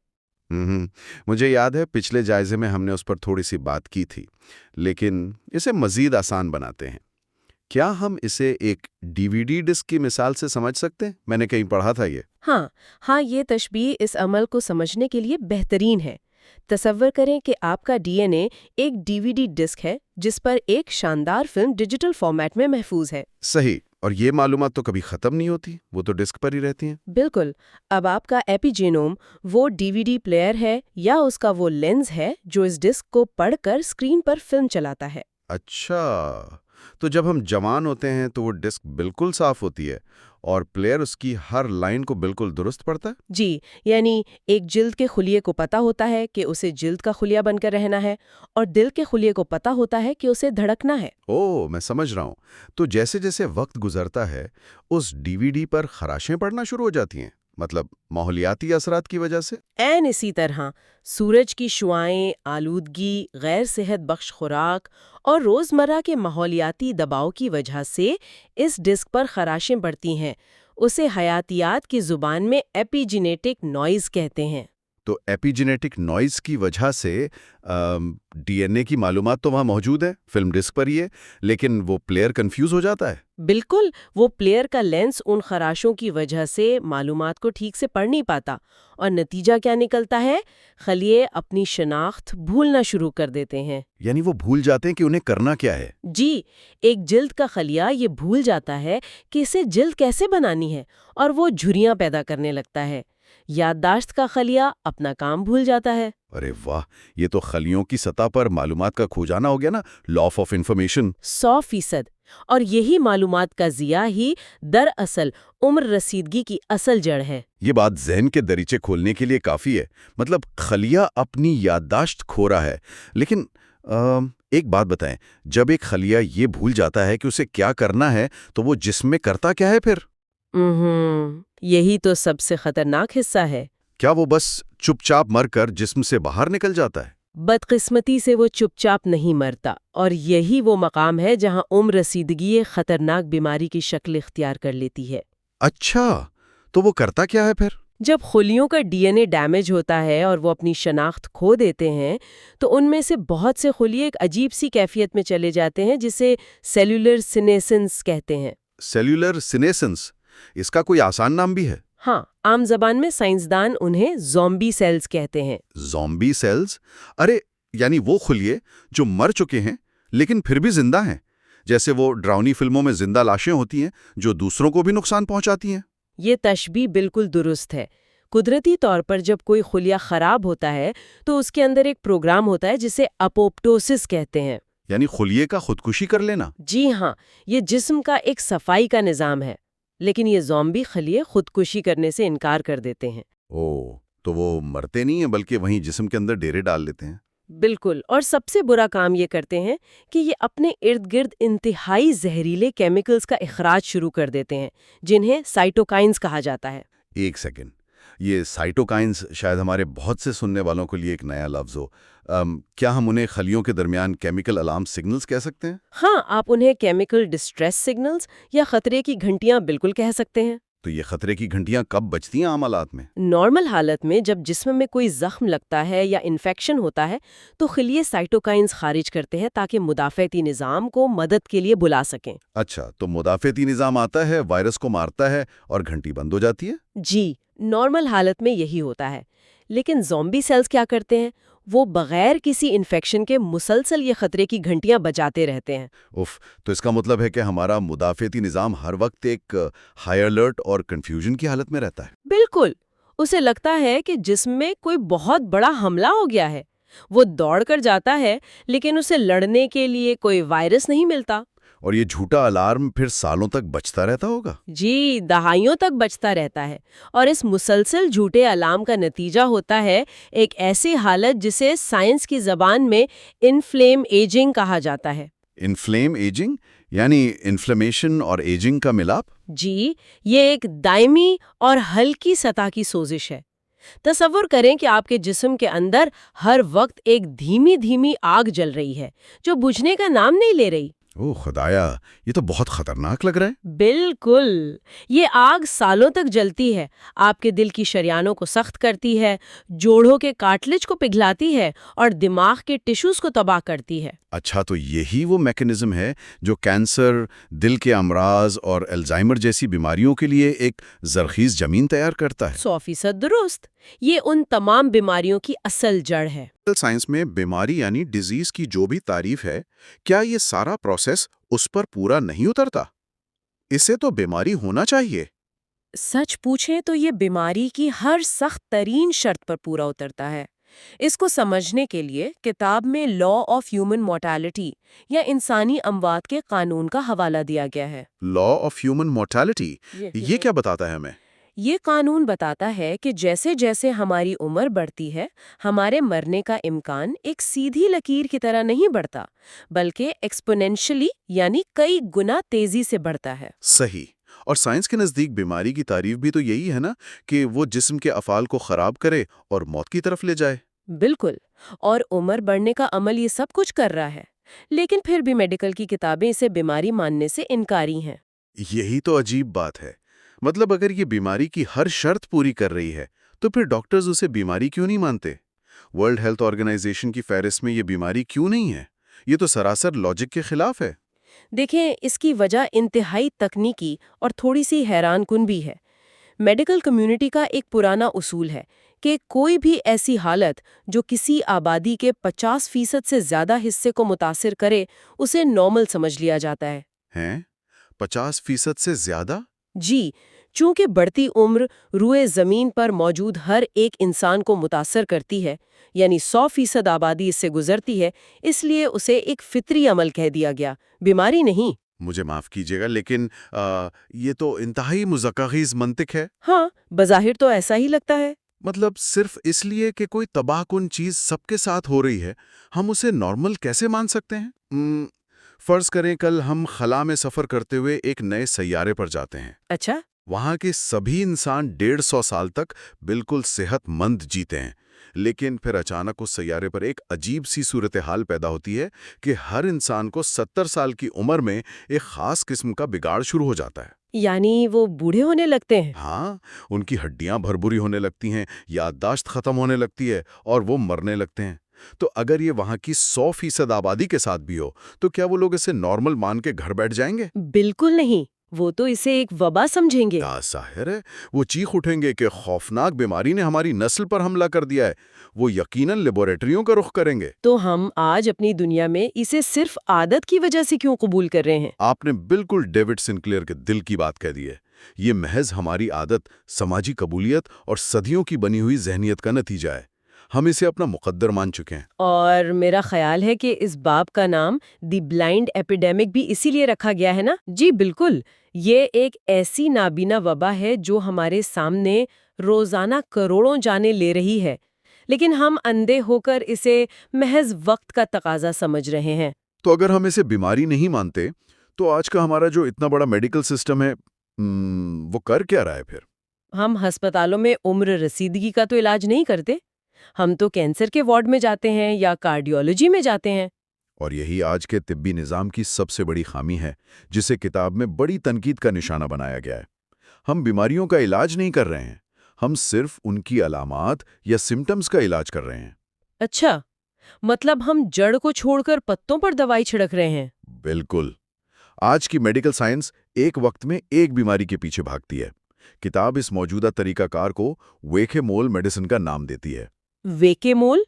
مجھے یاد ہے پچھلے جائزے میں ہم نے اس پر تھوڑی سی بات کی تھی، لیکن اسے مزید آسان بناتے ہیں۔ کیا ہم اسے ایک ڈی وی ڈی ڈسک کی مثال سے سمجھ سکتے ہیں؟ میں نے کہیں پڑھا تھا یہ۔ ہاں، یہ تشبیہ اس عمل کو سمجھنے کے لیے بہترین ہے۔ تصور کریں کہ آپ کا ڈی این اے ایک ڈی وی ڈی ڈسک ہے جس پر ایک شاندار فلم ڈیجیٹل فارمیٹ میں محفوظ ہے۔ صحیح، اور یہ معلومات تو کبھی ختم نہیں ہوتی، وہ تو ڈسک پر ہی رہتی ہیں۔ بالکل۔ اب آپ کا ایپی جینوم وہ ڈی وی ڈی پلیئر ہے یا اس کا وہ لینز ہے جو اس ڈسک کو پڑھ کر اسکرین پر فلم چلاتا ہے۔ اچھا، تو جب ہم جوان ہوتے ہیں تو وہ ڈسک بالکل صاف ہوتی ہے اور پلیئر اس کی ہر لائن کو بالکل درست پڑھتا ہے؟ جی، یعنی ایک جلد کے خلیے کو پتہ ہوتا ہے کہ اسے جلد کا خلیہ بن کر رہنا ہے اور دل کے خلیے کو پتہ ہوتا ہے کہ اسے دھڑکنا ہے۔ میں سمجھ رہا ہوں۔ تو جیسے جیسے وقت گزرتا ہے اس ڈی وی ڈی پر خراشیں پڑنا شروع ہو جاتی ہیں، مطلب ماحولیاتی اثرات کی وجہ سے؟ اسی طرح سورج کی شعاعیں، آلودگی، غیر صحت بخش خوراک اور روزمرہ کے ماحولیاتی دباؤ کی وجہ سے اس ڈسک پر خراشیں پڑتی ہیں۔ اسے حیاتیات کی زبان میں ایپی جینیٹک نوائز کہتے ہیں۔ تو ایپیجینیٹک نوائز کی وجہ سے ڈی این اے کی معلومات تو وہاں موجود ہے، فلم ڈسک پر ہی ہے، لیکن وہ پلیئر کنفیوز ہو جاتا ہے۔ بالکل، وہ پلیئر کا لینس ان خراشوں کی وجہ سے معلومات کو ٹھیک سے پڑھ نہیں پاتا، اور نتیجہ کیا نکلتا ہے؟ خلیے اپنی شناخت بھولنا شروع کر دیتے ہیں۔ یعنی وہ بھول جاتے ہیں کہ انہیں کرنا کیا ہے۔ جی، ایک جلد کا خلیہ یہ بھول جاتا ہے کہ اسے جلد کیسے بنانی ہے، اور وہ جھریاں پیدا کرنے لگتا ہے۔ یادداشت کا خلیہ اپنا کام بھول جاتا ہے۔ ارے واہ، یہ تو خلیوں کی سطح پر معلومات کا کھو جانا ہو گیا نا، لاس آف انفارمیشن۔ 100%۔ اور یہی معلومات کا ضیاع ہی دراصل عمر رسیدگی کی اصل جڑ ہے۔ یہ بات ذہن کے دریچے کھولنے کے لیے کافی ہے، مطلب خلیہ اپنی یادداشت کھو رہا ہے، لیکن ایک بات بتائیں، جب ایک خلیہ یہ بھول جاتا ہے کہ اسے کیا کرنا ہے تو وہ جسم میں کرتا کیا ہے پھر؟ یہی تو سب سے خطرناک حصہ ہے۔ کیا وہ بس چپ چاپ مر کر جسم سے باہر نکل جاتا ہے؟ بدقسمتی سے وہ چپ چاپ نہیں مرتا، اور یہی وہ مقام ہے جہاں عمر رسیدگی ایک خطرناک بیماری کی شکل اختیار کر لیتی ہے۔ اچھا، تو وہ کرتا کیا ہے پھر؟ جب خلیوں کا ڈی این اے ڈیمیج ہوتا ہے اور وہ اپنی شناخت کھو دیتے ہیں تو ان میں سے بہت سے خلیے ایک عجیب سی کیفیت میں چلے جاتے ہیں جسے سیلولر سینیسنس کہتے ہیں۔ سیلولر سینیسنس، اس کا کوئی آسان نام بھی ہے؟ ہاں، عام زبان میں سائنسدان انہیں زومبی سیلز کہتے ہیں۔ Zombie sales? ارے یعنی وہ خلیے جو مر چکے ہیں لیکن پھر بھی زندہ ہیں، جیسے وہ ڈراؤنی فلموں میں زندہ لاشیں ہوتی ہیں جو دوسروں کو بھی نقصان پہنچاتی ہیں۔ یہ تشبیہ بالکل درست ہے۔ قدرتی طور پر جب کوئی خلیہ خراب ہوتا ہے تو اس کے اندر ایک پروگرام ہوتا ہے جسے اپوپٹوسس کہتے ہیں۔ یعنی خلیے کا خودکشی کر لینا؟ جی ہاں، یہ جسم کا ایک صفائی کا نظام ہے، لیکن یہ زومبی خلیے خودکشی کرنے سے انکار کر دیتے ہیں۔ تو وہ مرتے نہیں ہیں بلکہ وہیں جسم کے اندر ڈیرے ڈال لیتے ہیں۔ بالکل، اور سب سے برا کام یہ کرتے ہیں کہ یہ اپنے ارد گرد انتہائی زہریلے کیمیکلز کا اخراج شروع کر دیتے ہیں جنہیں سائٹوکائنز کہا جاتا ہے۔ ایک سیکنڈ، یہ سائٹوکائنز شاید ہمارے بہت سے سننے والوں کے لیے ایک نیا لفظ ہو۔ کیا ہم انہیں خلیوں کے درمیان کیمیکل الارم سگنلز کہہ سکتے ہیں؟ ہاں، آپ انہیں کیمیکل ڈسٹریس سگنلز یا خطرے کی گھنٹیاں بالکل کہہ سکتے ہیں۔ تو یہ خطرے کی گھنٹیاں کب بجتی ہیں عام حالات میں؟ نارمل حالت میں جب جسم میں کوئی زخم لگتا ہے یا انفیکشن ہوتا ہے تو خلیے سائٹوکائنز خارج کرتے ہیں تاکہ مدافعتی نظام کو مدد کے لیے بلا سکیں۔ اچھا، تو مدافعتی نظام آتا ہے، وائرس کو مارتا ہے اور گھنٹی بند ہو جاتی ہے؟ جی، نارمل حالت میں یہی ہوتا ہے، لیکن زومبی سیلز کیا کرتے ہیں؟ وہ بغیر کسی انفیکشن کے مسلسل یہ خطرے کی گھنٹیاں بجاتے رہتے ہیں۔ تو اس کا مطلب ہے کہ ہمارا مدافعتی نظام ہر وقت ایک ہائی الرٹ اور کنفیوژن کی حالت میں رہتا ہے۔ بالکل، اسے لگتا ہے کہ جسم میں کوئی بہت بڑا حملہ ہو گیا ہے، وہ دوڑ کر جاتا ہے لیکن اسے لڑنے کے لیے کوئی وائرس نہیں ملتا۔ اور یہ جھوٹا الارم پھر سالوں تک بجتا رہتا ہوگا؟ جی، دہائیوں تک بجتا رہتا ہے، اور اس مسلسل جھوٹے الارم کا نتیجہ ہوتا ہے ایک ایسی حالت جسے سائنس کی زبان میں انفلیم ایجنگ کہا جاتا ہے۔ انفلیم ایجنگ یعنی انفلیمیشن اور ایجنگ کا ملاپ؟ جی، یہ ایک دائمی اور ہلکی سطح کی سوزش ہے۔ تصور کریں کہ آپ کے جسم کے اندر ہر وقت ایک دھیمی دھیمی آگ جل رہی ہے جو بجھنے کا نام نہیں لے رہی۔ اوہ خدایا، یہ تو بہت خطرناک لگ رہا ہے۔ بالکل، یہ آگ سالوں تک جلتی ہے، آپ کے دل کی شریانوں کو سخت کرتی ہے، جوڑوں کے کارٹلیج کو پگھلاتی ہے اور دماغ کے ٹشوز کو تباہ کرتی ہے۔ اچھا، تو یہی وہ میکانزم ہے جو کینسر، دل کے امراض اور الزائمر جیسی بیماریوں کے لیے ایک زرخیز زمین تیار کرتا ہے۔ 100% درست، یہ ان تمام بیماریوں کی اصل جڑ ہے۔ سائنس میں بیماری یعنی ڈیزیز کی جو بھی تعریف ہے، کیا یہ سارا پروسیس اس پر پورا نہیں اترتا؟ اسے تو بیماری ہونا چاہیے۔ سچ پوچھیں تو یہ بیماری کی ہر سخت ترین شرط پر پورا اترتا ہے۔ اس کو سمجھنے کے لیے کتاب میں لا آف ہیومن مورٹیلٹی یا انسانی اموات کے قانون کا حوالہ دیا گیا ہے۔ لا آف ہیومن مورٹیلٹی، یہ کیا بتاتا ہے ہمیں؟ یہ قانون بتاتا ہے کہ جیسے جیسے ہماری عمر بڑھتی ہے، ہمارے مرنے کا امکان ایک سیدھی لکیر کی طرح نہیں بڑھتا، بلکہ ایکسپونینشلی یعنی کئی گنا تیزی سے بڑھتا ہے۔ صحیح۔ اور سائنس کے نزدیک بیماری کی تعریف بھی تو یہی ہے نا، کہ وہ جسم کے افعال کو خراب کرے اور موت کی طرف لے جائے۔ بالکل، اور عمر بڑھنے کا عمل یہ سب کچھ کر رہا ہے، لیکن پھر بھی میڈیکل کی کتابیں اسے بیماری ماننے سے انکاری ہیں۔ یہی تو عجیب بات ہے، مطلب اگر یہ بیماری کی ہر شرط پوری کر رہی ہے تو پھر ڈاکٹرز اسے بیماری کیوں نہیں مانتے؟ ورلڈ ہیلتھ آرگنائزیشن کی فہرست میں یہ بیماری کیوں نہیں ہے؟ یہ تو سراسر لاجک کے خلاف ہے۔ دیکھیں، اس کی وجہ انتہائی تکنیکی اور تھوڑی سی حیران کن بھی ہے۔ میڈیکل کمیونٹی کا ایک پرانا اصول ہے کہ کوئی بھی ایسی حالت جو کسی آبادی کے 50% سے زیادہ حصے کو متاثر کرے اسے نارمل سمجھ لیا جاتا ہے۔ ہیں؟ 50% سے زیادہ؟ جی، چونکہ بڑھتی عمر روئے زمین پر موجود ہر ایک انسان کو متاثر کرتی ہے، یعنی 100% آبادی اس سے گزرتی ہے، اس لیے اسے ایک فطری عمل کہہ دیا گیا، بیماری نہیں۔ مجھے معاف کیجیے گا لیکن یہ تو انتہائی مذکّخیز منطق ہے۔ ہاں، بظاہر تو ایسا ہی لگتا ہے۔ مطلب صرف اس لیے کہ کوئی تباہ کن چیز سب کے ساتھ ہو رہی ہے ہم اسے نارمل کیسے مان سکتے ہیں؟ فرض کریں کل ہم خلا میں سفر کرتے ہوئے ایک نئے سیارے پر جاتے ہیں۔ اچھا، وہاں کے سبھی انسان 150 سال تک بالکل صحت مند جیتے ہیں، لیکن پھر اچانک اس سیارے پر ایک عجیب سی صورتحال پیدا ہوتی ہے کہ ہر انسان کو 70 سال کی عمر میں ایک خاص قسم کا بگاڑ شروع ہو جاتا ہے۔ یعنی وہ بوڑھے ہونے لگتے ہیں؟ ہاں، ان کی ہڈیاں بھربری ہونے لگتی ہیں، یادداشت ختم ہونے لگتی ہے اور وہ مرنے لگتے ہیں۔ تو اگر یہ وہاں کی 100% آبادی کے ساتھ بھی ہو تو کیا وہ لوگ اسے نارمل مان کے گھر بیٹھ جائیں گے؟ بالکل نہیں، وہ تو اسے ایک وبا سمجھیں گے۔ ظاہر ہے وہ چیخ اٹھیں گے کہ خوفناک بیماری نے ہماری نسل پر حملہ کر دیا ہے۔ وہ یقیناً لیبارٹریوں کا رخ کریں گے۔ تو ہم آج اپنی دنیا میں اسے صرف عادت کی وجہ سے کیوں قبول کر رہے ہیں؟ آپ نے بالکل ڈیوڈ سنکلیئر کے دل کی بات کہہ دی ہے۔ یہ محض ہماری عادت، سماجی قبولیت اور صدیوں کی بنی ہوئی ذہنیت کا نتیجہ ہے۔ ہم اسے اپنا مقدر مان چکے ہیں۔ اور میرا خیال ہے کہ اس باب کا نام دی بلائنڈ ایپیڈیمک بھی اسی لیے رکھا گیا ہے نا؟ جی بالکل، یہ ایک ایسی نابینا وبا ہے جو ہمارے سامنے روزانہ کروڑوں جانیں لے رہی ہے، لیکن ہم اندھے ہو کر اسے محض وقت کا تقاضا سمجھ رہے ہیں۔ تو اگر ہم اسے بیماری نہیں مانتے تو آج کا ہمارا جو اتنا بڑا میڈیکل سسٹم ہے وہ کر کیا رہا ہے پھر؟ ہم ہسپتالوں میں عمر رسیدگی کا تو علاج نہیں کرتے، ہم تو کینسر کے وارڈ میں جاتے ہیں یا کارڈیولوجی میں جاتے ہیں۔ اور یہی آج کے طبی نظام کی سب سے بڑی خامی ہے، جسے کتاب میں بڑی تنقید کا نشانہ بنایا گیا ہے۔ ہم بیماریوں کا علاج نہیں کر رہے ہیں، ہم صرف ان کی علامات یا سمٹمز کا علاج کر رہے ہیں۔ اچھا، مطلب ہم جڑ کو چھوڑ کر پتوں پر دوائی چھڑک رہے ہیں۔ بالکل۔ آج کی میڈیکل سائنس ایک وقت میں ایک بیماری کے پیچھے بھاگتی ہے۔ کتاب اس موجودہ طریقہ کار کو ویکے مول میڈیسن کا نام دیتی ہے۔ ویکے مول؟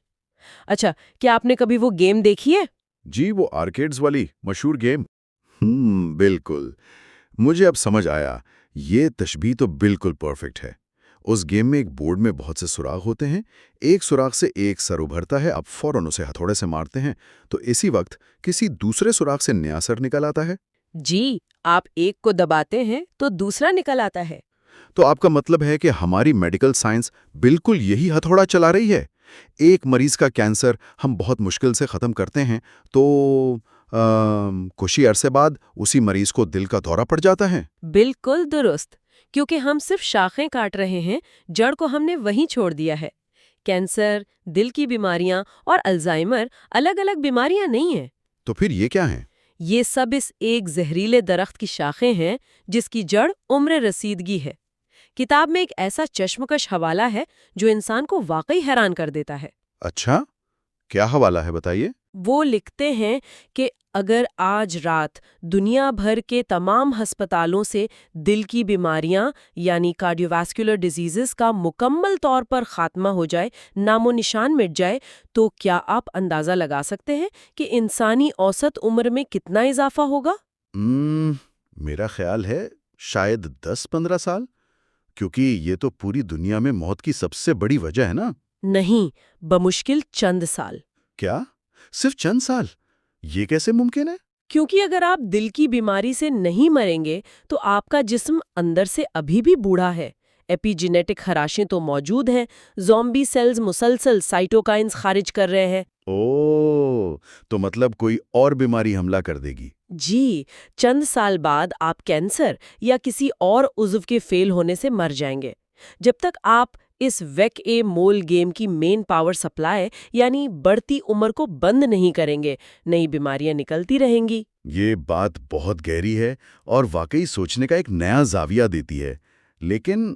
اچھا، کیا آپ نے کبھی وہ گیم دیکھی ہے؟ جی، وہ آرکیڈز والی مشہور گیم۔ بالکل، مجھے اب سمجھ آیا، یہ تشبیہ تو بالکل پرفیکٹ ہے۔ اس گیم میں ایک بورڈ میں بہت سے سوراخ ہوتے ہیں، ایک سوراخ سے ایک سر ابھرتا ہے، آپ فوراً اسے ہتھوڑے سے مارتے ہیں تو اسی وقت کسی دوسرے سوراخ سے نیا سر نکل آتا ہے۔ جی، آپ ایک کو دباتے ہیں تو دوسرا نکل آتا ہے۔ تو آپ کا مطلب ہے کہ ہماری میڈیکل سائنس بالکل یہی ہتھوڑا چلا رہی ہے؟ ایک مریض کا کینسر ہم بہت مشکل سے ختم کرتے ہیں تو کچھ ہی عرصے بعد اسی مریض کو دل کا دورہ پڑ جاتا ہے۔ بالکل درست، کیونکہ ہم صرف شاخیں کاٹ رہے ہیں، جڑ کو ہم نے وہیں چھوڑ دیا ہے۔ کینسر، دل کی بیماریاں اور الزائمر الگ الگ بیماریاں نہیں ہیں۔ تو پھر یہ کیا ہیں؟ یہ سب اس ایک زہریلے درخت کی شاخیں ہیں جس کی جڑ عمر رسیدگی ہے۔ کتاب میں ایک ایسا چشمکش حوالہ ہے جو انسان کو واقعی حیران کر دیتا ہے۔ اچھا، کیا حوالہ ہے بتائیے؟ وہ لکھتے ہیں کہ اگر آج رات دنیا بھر کے تمام ہسپتالوں سے دل کی بیماریاں یعنی کارڈیوواسکولر ڈیزیزز کا مکمل طور پر خاتمہ ہو جائے، نام و نشان مٹ جائے، تو کیا آپ اندازہ لگا سکتے ہیں کہ انسانی اوسط عمر میں کتنا اضافہ ہوگا؟ میرا خیال ہے شاید 10-15 سال، کیونکہ یہ تو پوری دنیا میں موت کی سب سے بڑی وجہ ہے نا؟ نہیں، بمشکل چند سال۔ کیا؟ صرف چند سال؟ یہ کیسے ممکن ہے؟ کیونکہ اگر آپ دل کی بیماری سے نہیں مریں گے تو آپ کا جسم اندر سے ابھی بھی بوڑھا ہے، ایپی جینیٹک خراشیں تو موجود ہیں، زومبی سیلز مسلسل سائٹوکائنز خارج کر رہے ہیں۔ تو مطلب کوئی اور بیماری حملہ کر دے گی؟ جی، چند سال بعد آپ کینسر یا کسی اور عضو کے فیل ہونے سے مر جائیں گے۔ جب تک آپ اس ویک اے مول گیم کی مین پاور سپلائی یعنی بڑھتی عمر کو بند نہیں کریں گے، نئی بیماریاں نکلتی رہیں گی۔ یہ بات بہت گہری ہے اور واقعی سوچنے کا ایک نیا زاویہ دیتی ہے، لیکن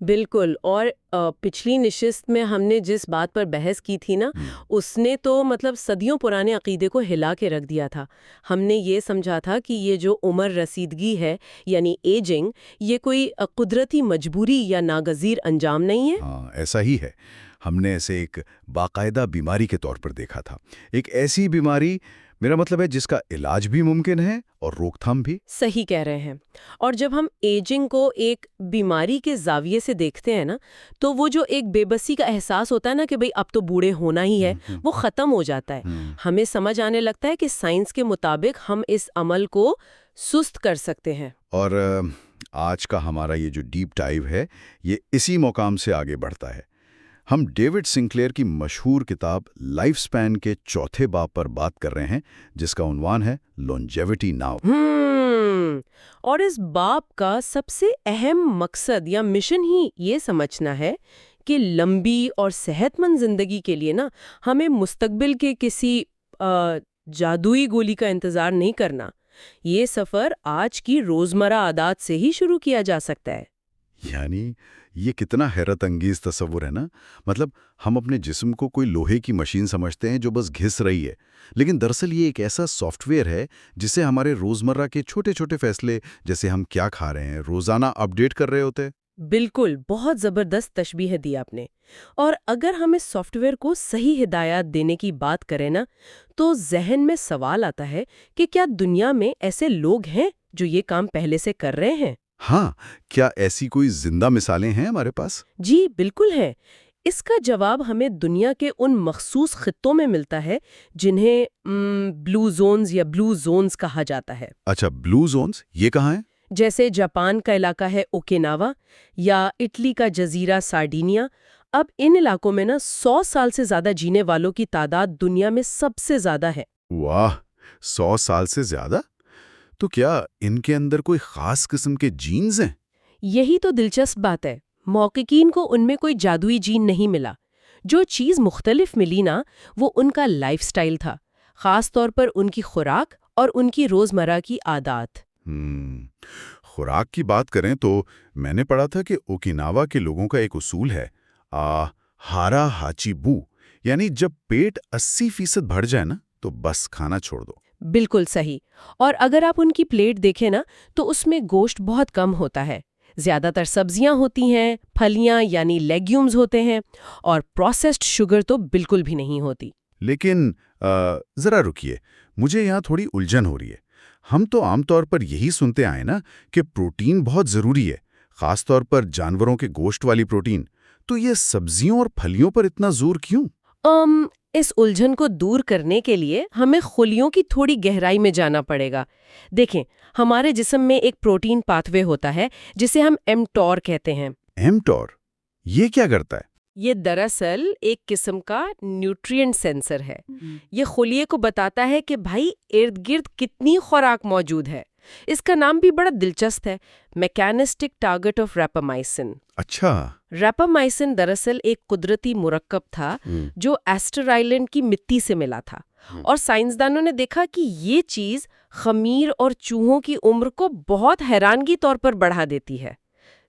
بالکل، اور پچھلی نشست میں ہم نے جس بات پر بحث کی تھی نا، اس نے تو مطلب صدیوں پرانے عقیدے کو ہلا کے رکھ دیا تھا۔ ہم نے یہ سمجھا تھا کہ یہ جو عمر رسیدگی ہے یعنی ایجنگ، یہ کوئی قدرتی مجبوری یا ناگزیر انجام نہیں ہے۔ ہاں، ایسا ہی ہے۔ ہم نے اسے ایک باقاعدہ بیماری کے طور پر دیکھا تھا، ایک ایسی بیماری، میرا مطلب ہے جس کا علاج بھی ممکن ہے اور روک تھام بھی۔ صحیح کہہ رہے ہیں۔ اور جب ہم ایجنگ کو ایک بیماری کے زاویے سے دیکھتے ہیں نا، تو وہ جو ایک بے بسی کا احساس ہوتا ہے نا کہ بھئی اب تو بوڑھے ہونا ہی ہے، وہ ختم ہو جاتا ہے۔ ہمیں سمجھ آنے لگتا ہے کہ سائنس کے مطابق ہم اس عمل کو سست کر سکتے ہیں۔ اور آج کا ہمارا یہ جو ڈیپ ڈائیو ہے، یہ اسی مقام سے آگے بڑھتا ہے۔ ہم ڈیوڈ سنکلیئر کی مشہور کتاب لائف سپین کے چوتھے باب پر بات کر رہے ہیں، جس کا عنوان ہے لونجیوٹی ناؤ۔ اور اس باب کا سب سے اہم مقصد یا مشن ہی یہ سمجھنا ہے کہ لمبی اور صحت مند زندگی کے لیے نا ہمیں مستقبل کے کسی جادوئی گولی کا انتظار نہیں کرنا۔ یہ سفر آج کی روزمرہ عادات سے ہی شروع کیا جا سکتا ہے۔ یعنی یہ کتنا حیرت انگیز تصور ہے نا؟ مطلب ہم اپنے جسم کو کوئی لوہے کی مشین سمجھتے ہیں جو بس گھس رہی ہے، لیکن دراصل یہ ایک ایسا سافٹ ویئر ہے جسے ہمارے روزمرہ کے چھوٹے چھوٹے فیصلے، جیسے ہم کیا کھا رہے ہیں، روزانہ اپڈیٹ کر رہے ہوتے ہیں۔ بالکل، بہت زبردست تشبیہ دی آپ نے۔ اور اگر ہم اس سافٹ ویئر کو صحیح ہدایات دینے کی بات کریں نا، تو ذہن میں سوال آتا ہے کہ کیا دنیا میں ایسے لوگ ہیں جو یہ کام پہلے سے کر رہے ہیں؟ ہاں، کیا ایسی کوئی زندہ مثالیں ہیں ہمارے پاس؟ جی بالکل ہے۔ اس کا جواب ہمیں دنیا کے ان مخصوص خطوں میں ملتا ہے جنہیں بلو زونز یا بلو زونز کہا جاتا ہے۔ اچھا، بلو زونز یہ کہاں ہیں؟ جیسے جاپان کا علاقہ ہے اوکیناوا یا اٹلی کا جزیرہ سارڈینیا۔ اب ان علاقوں میں 100 سال سے زیادہ جینے والوں کی تعداد دنیا میں سب سے زیادہ ہے۔ واہ، 100 سال سے زیادہ؟ تو کیا ان کے اندر کوئی خاص قسم کے جینز ہیں؟ یہی تو دلچسپ بات ہے۔ محققین کو ان میں کوئی جادوئی جین نہیں ملا۔ جو چیز مختلف ملی نا، وہ ان کا لائف سٹائل تھا، خاص طور پر ان کی خوراک اور ان کی روزمرہ کی عادات۔ خوراک کی بات کریں تو میں نے پڑھا تھا کہ اوکیناوا کے لوگوں کا ایک اصول ہے، ہارا ہاچی بو، یعنی جب پیٹ 80% بھر جائے نا تو بس کھانا چھوڑ دو۔ بالکل صحیح۔ اور اگر آپ ان کی پلیٹ دیکھیں نا، تو اس میں گوشت بہت کم ہوتا ہے، زیادہ تر سبزیاں ہوتی ہیں، پھلیاں یعنی لیگیومز ہوتے ہیں، اور پروسیسڈ شوگر تو بالکل بھی نہیں ہوتی۔ لیکن ذرا رکیے، مجھے یہاں تھوڑی الجھن ہو رہی ہے۔ ہم تو عام طور پر یہی سنتے آئے نا کہ پروٹین بہت ضروری ہے، خاص طور پر جانوروں کے گوشت والی پروٹین، تو یہ سبزیوں اور پھلیوں پر اتنا زور کیوں؟ اس الجھن کو دور کرنے کے لیے ہمیں خلیوں کی تھوڑی گہرائی میں جانا پڑے گا۔ دیکھیں، ہمارے جسم میں ایک پروٹین پاتھ وے ہوتا ہے جسے ہم ایمٹور کہتے ہیں۔ ایمٹور یہ کیا کرتا ہے؟ یہ دراصل ایک قسم کا نیوٹرینٹ سینسر ہے۔ یہ خلیے کو بتاتا ہے کہ بھائی ارد گرد کتنی خوراک موجود ہے۔ اس کا نام بھی بڑا دلچسپ ہے، میکینسٹک ٹارگٹ آف ریپامائسن۔ اچھا، ریپامائسن دراصل ایک قدرتی مرکب تھا جو ایسٹر آئلینڈ کی مٹی سے ملا تھا، اور سائنسدانوں نے دیکھا کہ یہ چیز خمیر اور چوہوں کی عمر کو بہت حیرانگی طور پر بڑھا دیتی ہے۔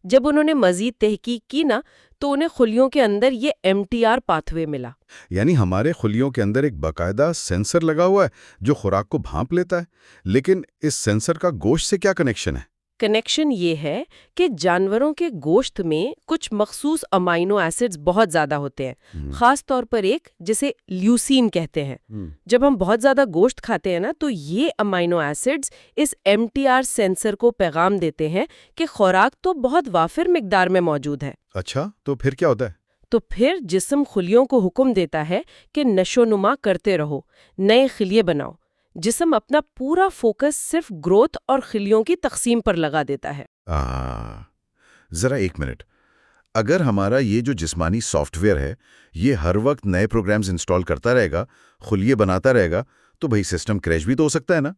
جب انہوں نے مزید تحقیق کی نا، تو انہیں خلیوں کے اندر یہ MTR پاتھ وے ملا۔ یعنی ہمارے خلیوں کے اندر ایک باقاعدہ سینسر لگا ہوا ہے جو خوراک کو بھانپ لیتا ہے، لیکن اس سینسر کا گوشت سے کیا کنیکشن ہے؟ کنیکشن یہ ہے کہ جانوروں کے گوشت میں کچھ مخصوص امائنو ایسڈز بہت زیادہ ہوتے ہیں، خاص طور پر ایک جسے لیوسین کہتے ہیں۔ جب ہم بہت زیادہ گوشت کھاتے ہیں نا، تو یہ امائنو ایسڈز اس MTR سینسر کو پیغام دیتے ہیں کہ خوراک تو بہت وافر مقدار میں موجود ہے۔ اچھا، تو پھر کیا ہوتا ہے؟ تو پھر جسم خلیوں کو حکم دیتا ہے کہ نشو نما کرتے رہو، نئے خلیے بناؤ۔ جسم اپنا پورا فوکس صرف گروتھ اور خلیوں کی تقسیم پر لگا دیتا ہے۔ ذرا ایک منٹ، اگر ہمارا یہ جو جسمانی سافٹ ویئر ہے یہ ہر وقت نئے پروگرامز انسٹال کرتا رہے گا، خلیے بناتا رہے گا، تو بھئی سسٹم کریش بھی تو ہو سکتا ہے نا؟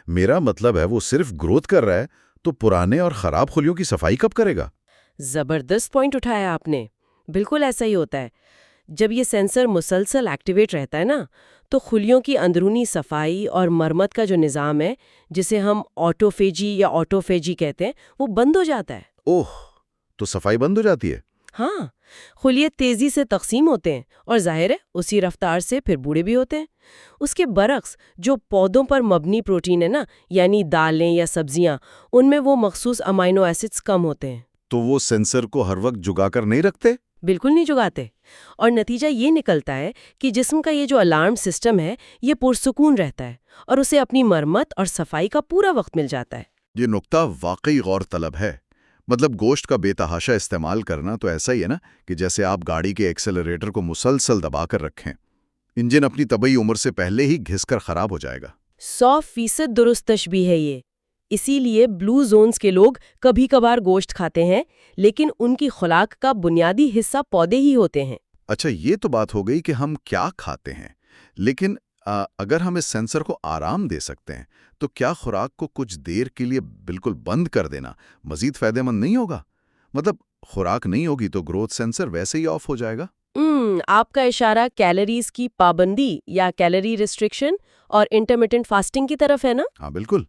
میرا مطلب ہے وہ صرف گروتھ کر رہا ہے، تو پرانے اور خراب خلیوں کی صفائی کب کرے گا؟ زبردست پوائنٹ اٹھایا آپ نے۔ بالکل ایسا ہی ہوتا ہے۔ جب یہ سینسر مسلسل ایکٹیویٹ رہتا ہے نا، تو خلیوں کی اندرونی صفائی اور مرمت کا جو نظام ہے، جسے ہم آٹوفیجی یا آٹوفیجی کہتے ہیں، وہ بند ہو جاتا ہے۔ اوہ، تو صفائی بند ہو جاتی ہے؟ ہاں، خلیے تیزی سے تقسیم ہوتے ہیں اور ظاہر ہے اسی رفتار سے پھر بوڑھے بھی ہوتے ہیں۔ اس کے برعکس جو پودوں پر مبنی پروٹین ہے نا، یعنی دالیں یا سبزیاں، ان میں وہ مخصوص امائنو ایسڈز کم ہوتے ہیں۔ تو وہ سینسر کو ہر وقت جگا کر نہیں رکھتے؟ بالکل نہیں جگاتے، اور نتیجہ یہ نکلتا ہے کہ جسم کا یہ جو الارم سسٹم ہے یہ پرسکون رہتا ہے اور اسے اپنی مرمت اور صفائی کا پورا وقت مل جاتا ہے۔ یہ نقطہ واقعی غور طلب ہے۔ مطلب گوشت کا بے تحاشا استعمال کرنا تو ایسا ہی ہے نا کہ جیسے آپ گاڑی کے ایکسلریٹر کو مسلسل دبا کر رکھیں، انجن اپنی طبعی عمر سے پہلے ہی گھس کر خراب ہو جائے گا۔ 100% درست تشبیہ ہے یہ۔ اسی لیے بلو زونز کے لوگ کبھی کبھار گوشت کھاتے ہیں، لیکن ان کی خوراک کا بنیادی حصہ پودے ہی ہوتے ہیں۔ اچھا، یہ تو بات ہو گئی کہ ہم کیا کھاتے ہیں، لیکن اگر ہم اس سینسر کو آرام دے سکتے ہیں تو کیا خوراک کو کچھ دیر کے لیے بالکل بند کر دینا مزید فائدہ مند نہیں ہوگا؟ مطلب خوراک نہیں ہوگی تو گروتھ سینسر ویسے ہی آف ہو جائے گا؟ آپ کا اشارہ کیلوریز کی پابندی یا کیلوری ریسٹرکشن اور انٹرمیٹنٹ فاسٹنگ کی طرف ہے نا؟ ہاں بالکل،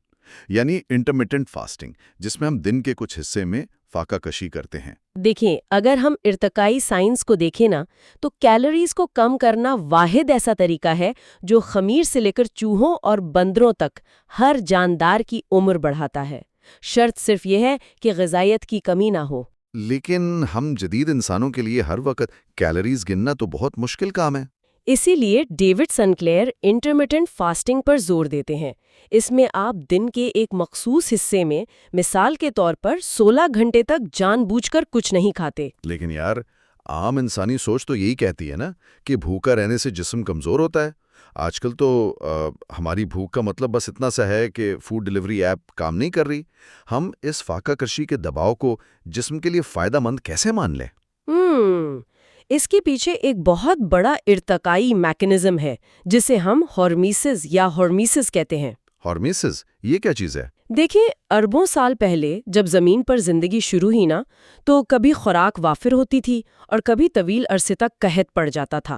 یعنی انٹرمیٹنٹ فاسٹنگ، جس میں ہم دن کے کچھ حصے میں فاقہ کشی کرتے ہیں۔ دیکھیں، اگر ہم ارتقائی سائنس کو دیکھیں نا تو کیلوریز کو کم کرنا واحد ایسا طریقہ ہے جو خمیر سے لے کر چوہوں اور بندروں تک ہر جاندار کی عمر بڑھاتا ہے۔ شرط صرف یہ ہے کہ غذائیت کی کمی نہ ہو۔ لیکن ہم جدید انسانوں کے لیے ہر وقت کیلوریز گننا تو بہت مشکل کام ہے۔ اسی لیے ڈیوڈ سنکلیئر انٹرمیٹنٹ فاسٹنگ پر زور دیتے ہیں۔ اس میں آپ دن کے ایک مخصوص حصے میں مثال کے طور پر 16 گھنٹے تک جان بوجھ کر کچھ نہیں کھاتے۔ لیکن یار، عام انسانی سوچ تو یہی کہتی ہے نا کہ بھوکا رہنے سے جسم کمزور ہوتا ہے۔ آج کل تو ہماری بھوک کا مطلب بس اتنا سا ہے کہ فوڈ ڈیلیوری ایپ کام نہیں کر رہی۔ ہم اس فاقہ کشی کے دباؤ کو جسم کے لیے فائدہ مند کیسے مان لیں؟ اس کے پیچھے ایک بہت بڑا ارتقائی میکانزم ہے جسے ہم ہارمیسز یا ہارمیسز کہتے ہیں۔ ہارمیسز، یہ کیا چیز ہے؟ دیکھیں، اربوں سال پہلے جب زمین پر زندگی شروع ہوئی نا تو کبھی خوراک وافر ہوتی تھی اور کبھی طویل عرصے تک قحط پڑ جاتا تھا۔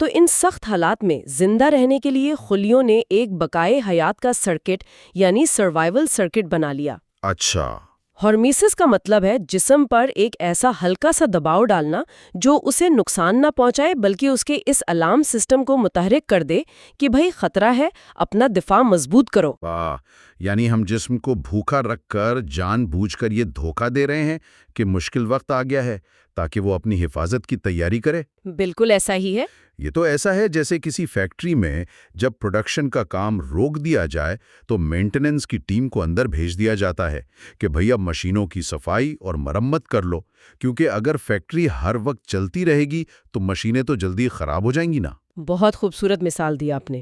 تو ان سخت حالات میں زندہ رہنے کے لیے خلیوں نے ایک بقائے حیات کا سرکٹ یعنی سروائیول سرکٹ بنا لیا۔ اچھا، ہارمیسس کا مطلب ہے جسم پر ایک ایسا ہلکا سا دباؤ ڈالنا جو اسے نقصان نہ پہنچائے بلکہ اس کے اس الارم سسٹم کو متحرک کر دے کہ بھئی خطرہ ہے، اپنا دفاع مضبوط کرو۔ واہ، یعنی ہم جسم کو بھوکا رکھ کر جان بوجھ کر یہ دھوکہ دے رہے ہیں کہ مشکل وقت آ گیا ہے تاکہ وہ اپنی حفاظت کی تیاری کرے۔ بالکل ایسا ہی ہے۔ یہ تو ایسا ہے جیسے کسی فیکٹری میں جب پروڈکشن کا کام روک دیا جائے تو مینٹیننس کی ٹیم کو اندر بھیج دیا جاتا ہے کہ بھئی اب مشینوں کی صفائی اور مرمت کر لو، کیونکہ اگر فیکٹری ہر وقت چلتی رہے گی تو مشینیں تو جلدی خراب ہو جائیں گی نا۔ بہت خوبصورت مثال دی آپ نے۔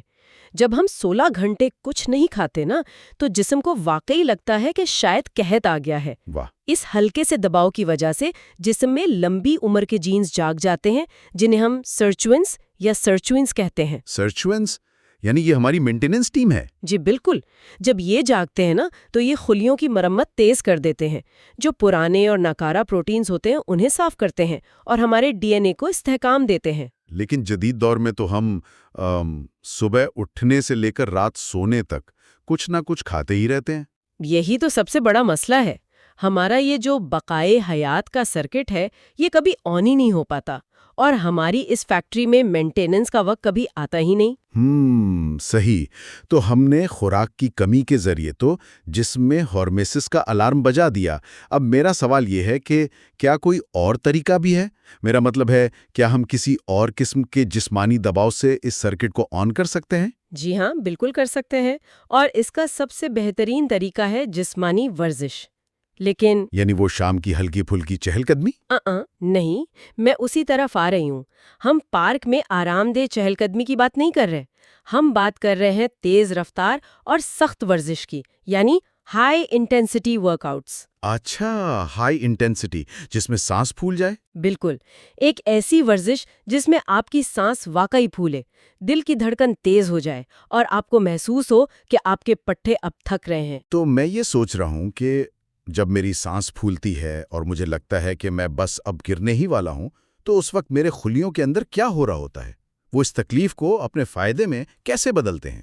جب ہم 16 گھنٹے کچھ نہیں کھاتے نا تو جسم کو واقعی لگتا ہے کہ شاید قحط آ گیا ہے۔ واہ، اس ہلکے سے دباؤ کی وجہ سے جسم میں لمبی عمر کے جینز جاگ جاتے ہیں جنہیں ہم سرچوئنس یا سرچوئنس کہتے ہیں۔ سرچوئنس، یعنی یہ ہماری مینٹیننس ٹیم ہے؟ جی بالکل۔ جب یہ جاگتے ہیں نا تو یہ خلیوں کی مرمت تیز کر دیتے ہیں، جو پرانے اور ناکارہ پروٹینز ہوتے ہیں انہیں صاف کرتے ہیں اور ہمارے ڈی این اے کو استحکام دیتے ہیں۔ لیکن جدید دور میں تو ہم صبح اٹھنے سے لے کر رات سونے تک کچھ نہ کچھ کھاتے ہی رہتے ہیں۔ یہی تو سب سے بڑا مسئلہ ہے۔ ہمارا یہ جو بقائے حیات کا سرکٹ ہے یہ کبھی آن ہی نہیں ہو پاتا اور ہماری اس فیکٹری میں مینٹیننس کا وقت کبھی آتا ہی نہیں۔ صحیح۔ تو ہم نے خوراک کی کمی کے ذریعے تو جسم میں ہارمیسس کا الارم بجا دیا۔ اب میرا سوال یہ ہے کہ کیا کوئی اور طریقہ بھی ہے؟ میرا مطلب ہے، کیا ہم کسی اور قسم کے جسمانی دباؤ سے اس سرکٹ کو آن کر سکتے ہیں؟ جی ہاں، بالکل کر سکتے ہیں، اور اس کا سب سے بہترین طریقہ ہے جسمانی ورزش۔ لیکن یعنی وہ شام کی ہلکی پھلکی چہل قدمی؟ نہیں، میں اسی طرف آ رہی ہوں۔ ہم پارک میں آرام دہ چہل قدمی کی بات نہیں کر رہے، ہم بات کر رہے ہیں تیز رفتار اور سخت ورزش کی، یعنی ہائی انٹینسٹی ورک آؤٹس۔ اچھا، ہائی انٹینسٹی، جس میں سانس پھول جائے؟ بالکل، ایک ایسی ورزش جس میں آپ کی سانس واقعی پھولے، دل کی دھڑکن تیز ہو جائے اور آپ کو محسوس ہو کہ آپ کے پٹھے اب تھک رہے ہیں۔ تو میں یہ سوچ رہا ہوں کہ جب میری سانس پھولتی ہے اور مجھے لگتا ہے کہ میں بس اب گرنے ہی والا ہوں، تو اس وقت میرے خلیوں کے اندر کیا ہو رہا ہوتا ہے؟ وہ اس تکلیف کو اپنے فائدے میں کیسے بدلتے ہیں؟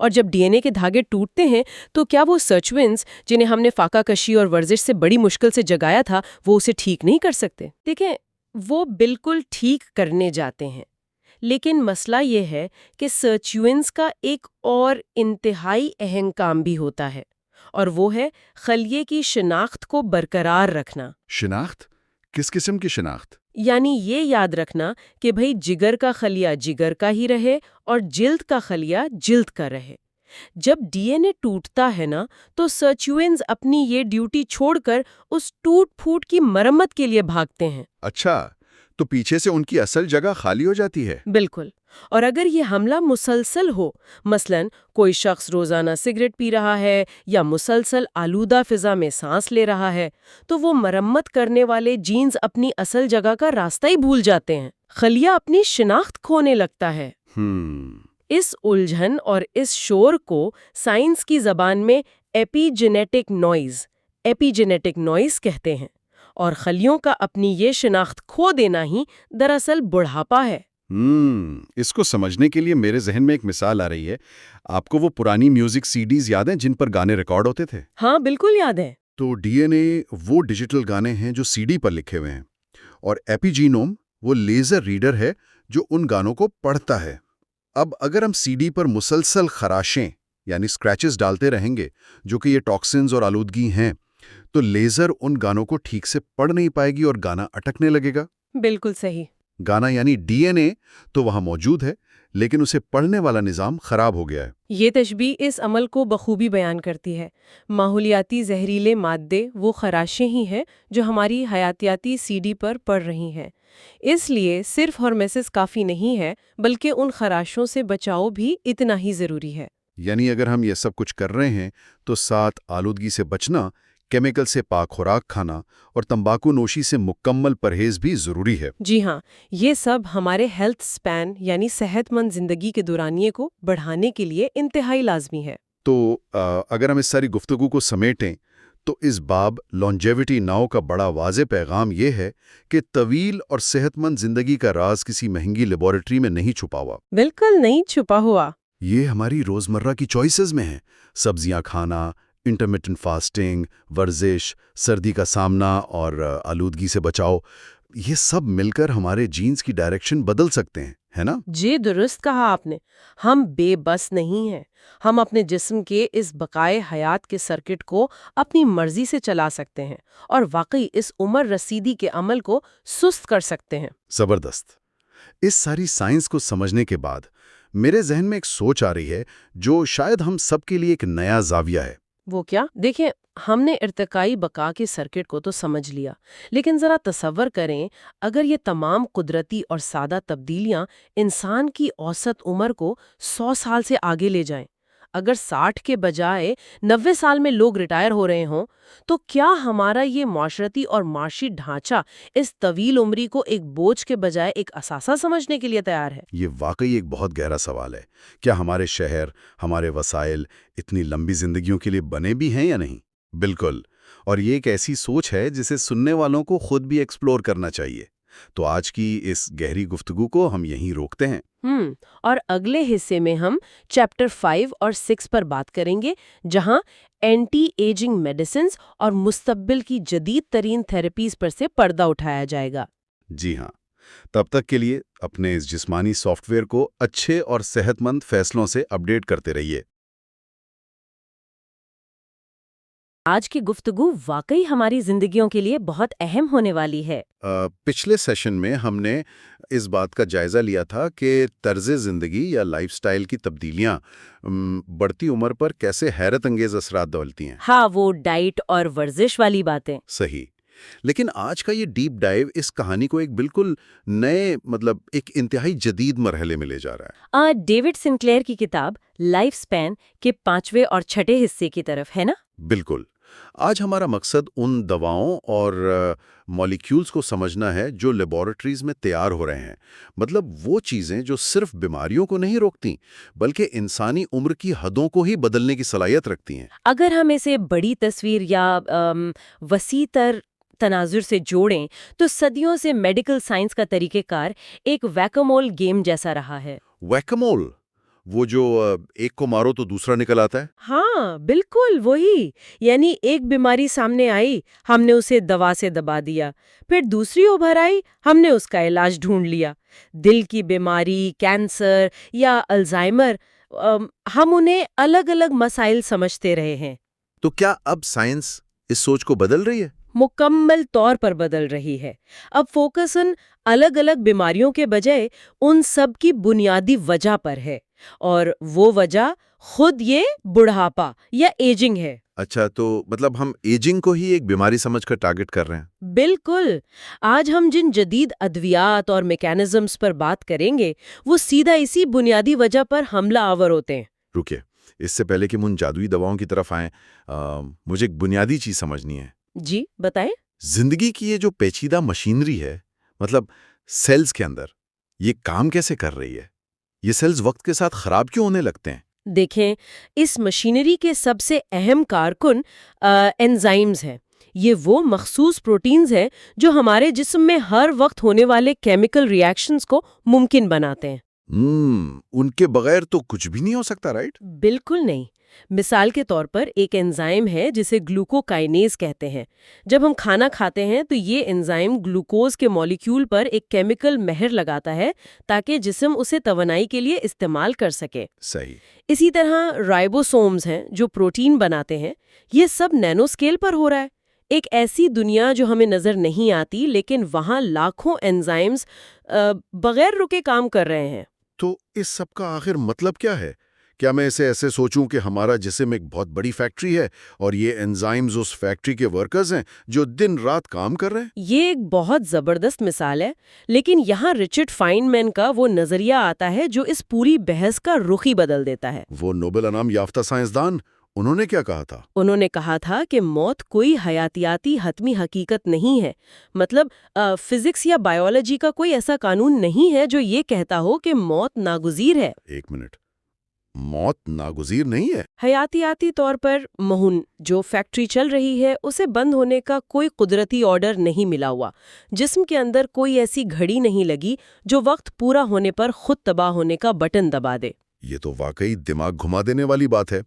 اور جب ڈی این اے کے دھاگے ٹوٹتے ہیں تو کیا وہ سرچونز جنہیں ہم نے فاقہ کشی اور ورزش سے بڑی مشکل سے جگایا تھا وہ اسے ٹھیک نہیں کر سکتے؟ دیکھیں، وہ بالکل ٹھیک کرنے جاتے ہیں، لیکن مسئلہ یہ ہے کہ سرچونز کا ایک اور انتہائی اہم کام بھی ہوتا ہے، اور وہ ہے خلیے کی شناخت کو برقرار رکھنا۔ شناخت؟ کس قسم کی شناخت؟ یعنی یہ یاد رکھنا کہ بھئی جگر کا خلیہ جگر کا ہی رہے اور جلد کا خلیہ جلد کا رہے۔ جب ڈی این اے ٹوٹتا ہے نا تو سرچونز اپنی یہ ڈیوٹی چھوڑ کر اس ٹوٹ پھوٹ کی مرمت کے لیے بھاگتے ہیں۔ اچھا، تو پیچھے سے ان کی اصل جگہ خالی ہو جاتی ہے؟ بالکل، اور اگر یہ حملہ مسلسل ہو، مثلا کوئی شخص روزانہ سگریٹ پی رہا ہے یا مسلسل آلودہ فضا میں سانس لے رہا ہے، تو وہ مرمت کرنے والے جینز اپنی اصل جگہ کا راستہ ہی بھول جاتے ہیں، خلیہ اپنی شناخت کھونے لگتا ہے۔ اس الجھن اور اس شور کو سائنس کی زبان میں ایپی جینیٹک نوائز کہتے ہیں، اور خلیوں کا اپنی یہ شناخت کھو دینا ہی دراصل بڑھاپا ہے۔ اس کو سمجھنے کے لیے میرے ذہن میں ایک مثال آ رہی ہے۔ آپ کو وہ پرانی میوزک سی ڈیز یاد ہیں جن پر گانے ریکارڈ ہوتے تھے؟ ہاں بالکل یاد ہے۔ تو ڈی این اے وہ ڈیجیٹل گانے ہیں جو سی ڈی پر لکھے ہوئے ہیں، اور ایپی جینوم وہ لیزر ریڈر ہے جو ان گانوں کو پڑھتا ہے۔ اب اگر ہم سی ڈی پر مسلسل خراشیں یعنی اسکریچز ڈالتے رہیں گے جو کہ یہ ٹاکسنز اور آلودگی ہیں، تو لیزر ان گانوں کو ٹھیک سے پڑھ نہیں پائے گی اور گانا اٹکنے لگے گا۔ بالکل صحیح۔ گانا یعنی ڈی این اے تو وہاں موجود ہے، لیکن اسے پڑھنے والا نظام خراب ہو گیا ہے۔ یہ تشبیہ اس عمل کو بخوبی بیان کرتی ہے۔ ماحولیاتی زہریلے مادے وہ خراشیں ہی ہیں جو ہماری حیاتیاتی سی ڈی پر پڑ رہی ہیں۔ اس لیے صرف ہارمیسس کافی نہیں ہے، بلکہ ان خراشوں سے بچاؤ بھی اتنا ہی ضروری ہے۔ یعنی اگر ہم یہ سب کچھ کر رہے ہیں تو ساتھ آلودگی سے بچنا، کیمیکل سے پاک خوراک کھانا اور تمباکو نوشی سے مکمل پرہیز بھی ضروری ہے۔ جی ہاں، یہ سب ہمارے ہیلتھ سپین یعنی صحت مند زندگی کے دورانیے کو بڑھانے کے لیے انتہائی لازمی ہے۔ تو اگر ہم اس ساری گفتگو کو سمیٹیں تو اس باب لانجیوٹی ناؤ کا بڑا واضح پیغام یہ ہے کہ طویل اور صحت مند زندگی کا راز کسی مہنگی لیبارٹری میں نہیں چھپا ہوا۔ بالکل نہیں چھپا ہوا۔ یہ ہماری روزمرہ کی چوائسز میں ہیں۔ سبزیاں کھانا، انٹرمیٹنٹ فاسٹنگ، ورزش، سردی کا سامنا اور آلودگی سے بچاؤ، یہ سب مل کر ہمارے جینز کی ڈائریکشن بدل سکتے ہیں، ہے نا؟ جی درست کہا آپ نے۔ ہم بے بس نہیں ہیں، ہم اپنے جسم کے اس بقائے حیات کے سرکٹ کو اپنی مرضی سے چلا سکتے ہیں اور واقعی اس عمر رسیدی کے عمل کو سست کر سکتے ہیں۔ زبردست۔ اس ساری سائنس کو سمجھنے کے بعد میرے ذہن میں ایک سوچ آ رہی ہے جو شاید ہم سب کے لیے ایک نیا زاویہ ہے۔ وہ کیا؟ دیکھیں، ہم نے ارتقائی بقا کے سرکٹ کو تو سمجھ لیا، لیکن ذرا تصور کریں اگر یہ تمام قدرتی اور سادہ تبدیلیاں انسان کی اوسط عمر کو 100 سال سے آگے لے جائیں۔ اگر 60 کے بجائے 90 سال میں لوگ ریٹائر ہو رہے ہوں تو کیا ہمارا یہ معاشرتی اور معاشی ڈھانچہ اس طویل عمری کو ایک بوجھ کے بجائے ایک اثاثہ سمجھنے کے لیے تیار ہے؟ یہ واقعی ایک بہت گہرا سوال ہے۔ کیا ہمارے شہر، ہمارے وسائل اتنی لمبی زندگیوں کے لیے بنے بھی ہیں یا نہیں؟ بالکل، اور یہ ایک ایسی سوچ ہے جسے سننے والوں کو خود بھی ایکسپلور کرنا چاہیے۔ تو آج کی اس گہری گفتگو کو ہم یہیں روکتے ہیں۔ اور اگلے حصے میں ہم چیپٹر 5 اور 6 پر بات کریں گے، جہاں اینٹی ایجنگ میڈیسنز اور مستقبل کی جدید ترین تھراپیز پر سے پردہ اٹھایا جائے گا۔ جی ہاں، تب تک کے لیے اپنے اس جسمانی سافٹ ویئر کو اچھے اور صحت مند فیصلوں سے اپڈیٹ کرتے رہیے۔ آج کی گفتگو واقعی ہماری زندگیوں کے لیے بہت اہم ہونے والی ہے۔ پچھلے سیشن میں ہم نے اس بات کا جائزہ لیا تھا کہ طرز زندگی یا لائف سٹائل کی تبدیلیاں بڑھتی عمر پر کیسے حیرت انگیز اثرات ڈالتی ہیں۔ ہاں، وہ ڈائٹ اور ورزش والی باتیں۔ صحیح، لیکن آج کا یہ ڈیپ ڈائیو اس کہانی کو ایک بالکل نئے ایک انتہائی جدید مرحلے میں لے جا رہا ہے۔ ڈیوڈ سنکلیئر کی کتاب لائف سپین کے 5ویں اور 6ٹھے حصے کی طرف، ہے نا؟ بالکل۔ آج ہمارا مقصد ان دواؤں اور مالیکیولز کو سمجھنا ہے جو لیبارٹریز میں تیار ہو رہے ہیں، وہ چیزیں جو صرف بیماریوں کو نہیں روکتی بلکہ انسانی عمر کی حدوں کو ہی بدلنے کی صلاحیت رکھتی ہیں۔ اگر ہم اسے بڑی تصویر یا وسیع تر تناظر سے جوڑیں تو صدیوں سے میڈیکل سائنس کا طریقہ کار ایک ویکامول گیم جیسا رہا ہے۔ ویکامول وہ جو ایک کو مارو تو دوسرا نکل آتا ہے؟ ہاں بالکل وہی. یعنی ایک بیماری سامنے آئی، ہم نے اسے دوا سے دبا دیا، پھر دوسری ابھر آئی، ہم نے اس کا علاج ڈھونڈ لیا. دل کی بیماری، کینسر یا الزائمر، ہم انہیں الگ الگ مسائل سمجھتے رہے ہیں. تو کیا اب سائنس اس سوچ کو بدل رہی ہے؟ مکمل طور پر بدل رہی ہے. اب فوکس ان الگ الگ بیماریوں کے بجائے ان سب کی بنیادی وجہ پر ہے، اور وہ وجہ خود یہ بڑھاپا یا ایجنگ ہے. اچھا، تو مطلب ہم ایجنگ کو ہی ایک بیماری سمجھ کر ٹارگٹ کر رہے ہیں؟ بالکل. آج ہم جن جدید ادویات اور میکانزمز پر بات کریں گے وہ سیدھا اسی بنیادی وجہ پر حملہ آور ہوتے ہیں. رکے، اس سے پہلے کہ ہم ان جادوئی دواؤں کی طرف آئیں، مجھے ایک بنیادی چیز سمجھنی ہے. جی بتائیں. زندگی کی یہ جو پیچیدہ مشینری ہے، مطلب سیلز کے اندر، یہ کام کیسے کر رہی ہے؟ یہ سیلز وقت کے ساتھ خراب کیوں ہونے لگتے ہیں؟ دیکھیں، اس مشینری کے سب سے اہم کارکن انزائمز ہیں. یہ وہ مخصوص پروٹینز ہیں جو ہمارے جسم میں ہر وقت ہونے والے کیمیکل ری ایکشنز کو ممکن بناتے ہیں. ان کے بغیر تو کچھ بھی نہیں ہو سکتا، رائٹ؟ بالکل نہیں. مثال کے طور پر ایک انزائم ہے جسے گلوکوکائنیز کہتے ہیں. جب ہم کھانا کھاتے ہیں تو یہ انزائم گلوکوز کے مالیکیول پر ایک کیمیکل مہر لگاتا ہے تاکہ جسم اسے توانائی کے لیے استعمال کر سکے. صحیح. اسی طرح رائبوسومز ہیں جو پروٹین بناتے ہیں. یہ سب نینو سکیل پر ہو رہا ہے. ایک ایسی دنیا جو ہمیں نظر نہیں آتی، لیکن وہاں لاکھوں انزائمز بغیر رکے کام کر رہے ہیں. تو اس سب کا آخر مطلب کیا ہے؟ کیا میں اسے ایسے سوچوں کہ ہمارا جسم ایک بہت بڑی فیکٹری ہے اور یہ انزائمز اس فیکٹری کے ورکرز ہیں جو دن رات کام کر رہے ہیں؟ یہ ایک بہت زبردست مثال ہے، لیکن یہاں رچرڈ فائنمین کا وہ نظریہ آتا ہے جو اس پوری بحث کا رخ ہی بدل دیتا ہے. وہ نوبل انعام یافتہ سائنسدان، انہوں نے کیا کہا تھا؟ انہوں نے کہا تھا کہ موت کوئی حیاتیاتی حتمی حقیقت نہیں ہے. مطلب فزکس یا بائیولوجی کا کوئی ایسا قانون نہیں ہے جو یہ کہتا ہو کہ موت ناگزیر ہے. ایک منٹ، موت ناگزیر نہیں ہے؟ حیاتیاتی طور پر مہون جو فیکٹری چل رہی ہے اسے بند ہونے کا کوئی قدرتی آرڈر نہیں ملا ہوا. جسم کے اندر کوئی ایسی گھڑی نہیں لگی جو وقت پورا ہونے پر خود تباہ ہونے کا بٹن دبا دے. یہ تو واقعی دماغ گھما دینے والی بات ہے.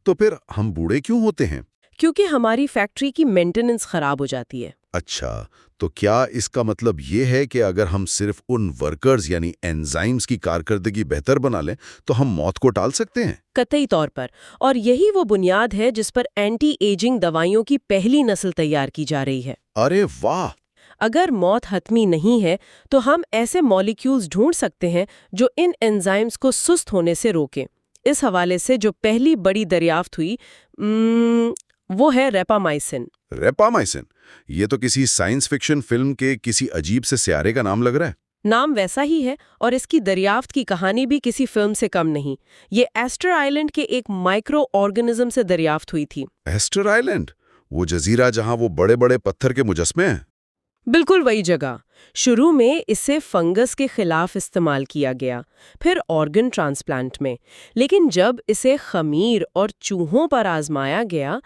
تو پھر ہم بوڑھے کیوں ہوتے ہیں؟ کیونکہ ہماری فیکٹری کی مینٹیننس خراب ہو جاتی ہے. اچھا، تو کیا اس کا مطلب یہ ہے کہ اگر ہم صرف ان ورکرز یعنی انزائمز کی کارکردگی بہتر بنا لیں تو ہم موت کو ٹال سکتے ہیں؟ قطعی طور پر. اور یہی وہ بنیاد ہے جس پر اینٹی ایجنگ دوائیوں کی پہلی نسل تیار کی جا رہی ہے. ارے واہ! اگر موت حتمی نہیں ہے تو ہم ایسے مالیکیولز ڈھونڈ سکتے ہیں جو ان انزائمز کو سست ہونے سے روکیں. اس حوالے سے جو پہلی بڑی دریافت ہوئی وہ ہے ریپامائسن. ریپامائسن؟ یہ تو کسی سائنس فکشن فلم کے کسی عجیب سے سیارے کا نام لگ رہا ہے. نام ویسا ہی ہے اور اس کی دریافت کی کہانی بھی کسی فلم سے کم نہیں. یہ ایسٹر آئلینڈ کے ایک مائکرو آرگنزم سے دریافت ہوئی تھی. Easter Island? وہ جزیرہ جہاں وہ بڑے بڑے پتھر کے مجسمے ہیں؟ بالکل وہی جگہ. شروع میں اسے فنگس کے خلاف استعمال کیا گیا، پھر آرگن ٹرانسپلانٹ میں، لیکن جب اسے خمیر اور چوہوں پر آزمایا گیا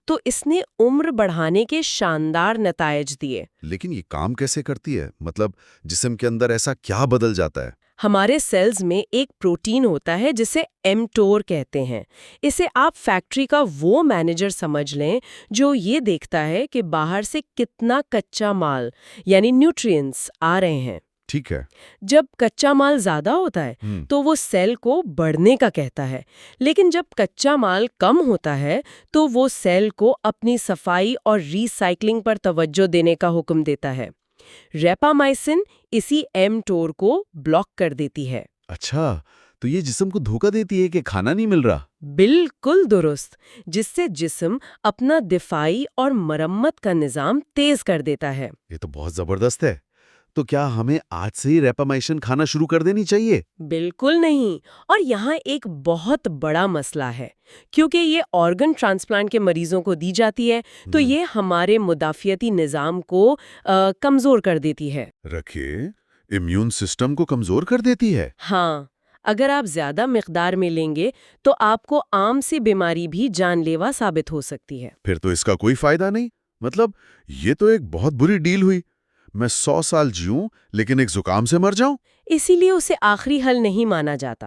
تو اس نے عمر بڑھانے کے شاندار نتائج دیے. لیکن یہ کام کیسے کرتی ہے؟ مطلب جسم کے اندر ایسا کیا بدل جاتا ہے؟ ہمارے سیلز میں ایک پروٹین ہوتا ہے جسے ایمٹور کہتے ہیں. اسے آپ فیکٹری کا وہ مینیجر سمجھ لیں جو یہ دیکھتا ہے کہ باہر سے کتنا کچا مال یعنی نیوٹرینٹس آ رہے ہیں. ٹھیک ہے. جب کچا مال زیادہ ہوتا ہے تو وہ سیل کو بڑھنے کا کہتا ہے، لیکن جب کچا مال کم ہوتا ہے تو وہ سیل کو اپنی صفائی اور ری سائکلنگ پر توجہ دینے کا حکم دیتا ہے. ریپامائسن اسی ایمٹور کو بلاک کر دیتی ہے. اچھا، تو یہ جسم کو دھوکہ دیتی ہے کہ کھانا نہیں مل رہا؟ بالکل درست، جس سے جسم اپنا دفاعی اور مرمت کا نظام تیز کر دیتا ہے. یہ تو بہت زبردست ہے. تو کیا ہمیں آج سے ہی ریپامائسن کھانا شروع کر دینی چاہیے؟ بالکل نہیں. اور یہاں ایک بہت بڑا مسئلہ ہے. کیونکہ یہ آرگن ٹرانسپلانٹ کے مریضوں کو دی جاتی ہے تو یہ ہمارے مدافعتی نظام کو کمزور کر دیتی ہے. رکھے، امیون سسٹم کو کمزور کر دیتی ہے؟ ہاں، اگر آپ زیادہ مقدار میں لیں گے تو آپ کو عام سی بیماری بھی جان لیوا ثابت ہو سکتی ہے. پھر تو اس کا کوئی فائدہ نہیں. مطلب یہ تو ایک بہت بری ڈیل ہوئی. میں 100 سال جیوں لیکن ایک زکام سے مر جاؤں؟ اسی لیے اسے آخری حل نہیں مانا جاتا.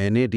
NAD।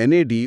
NAD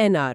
NR।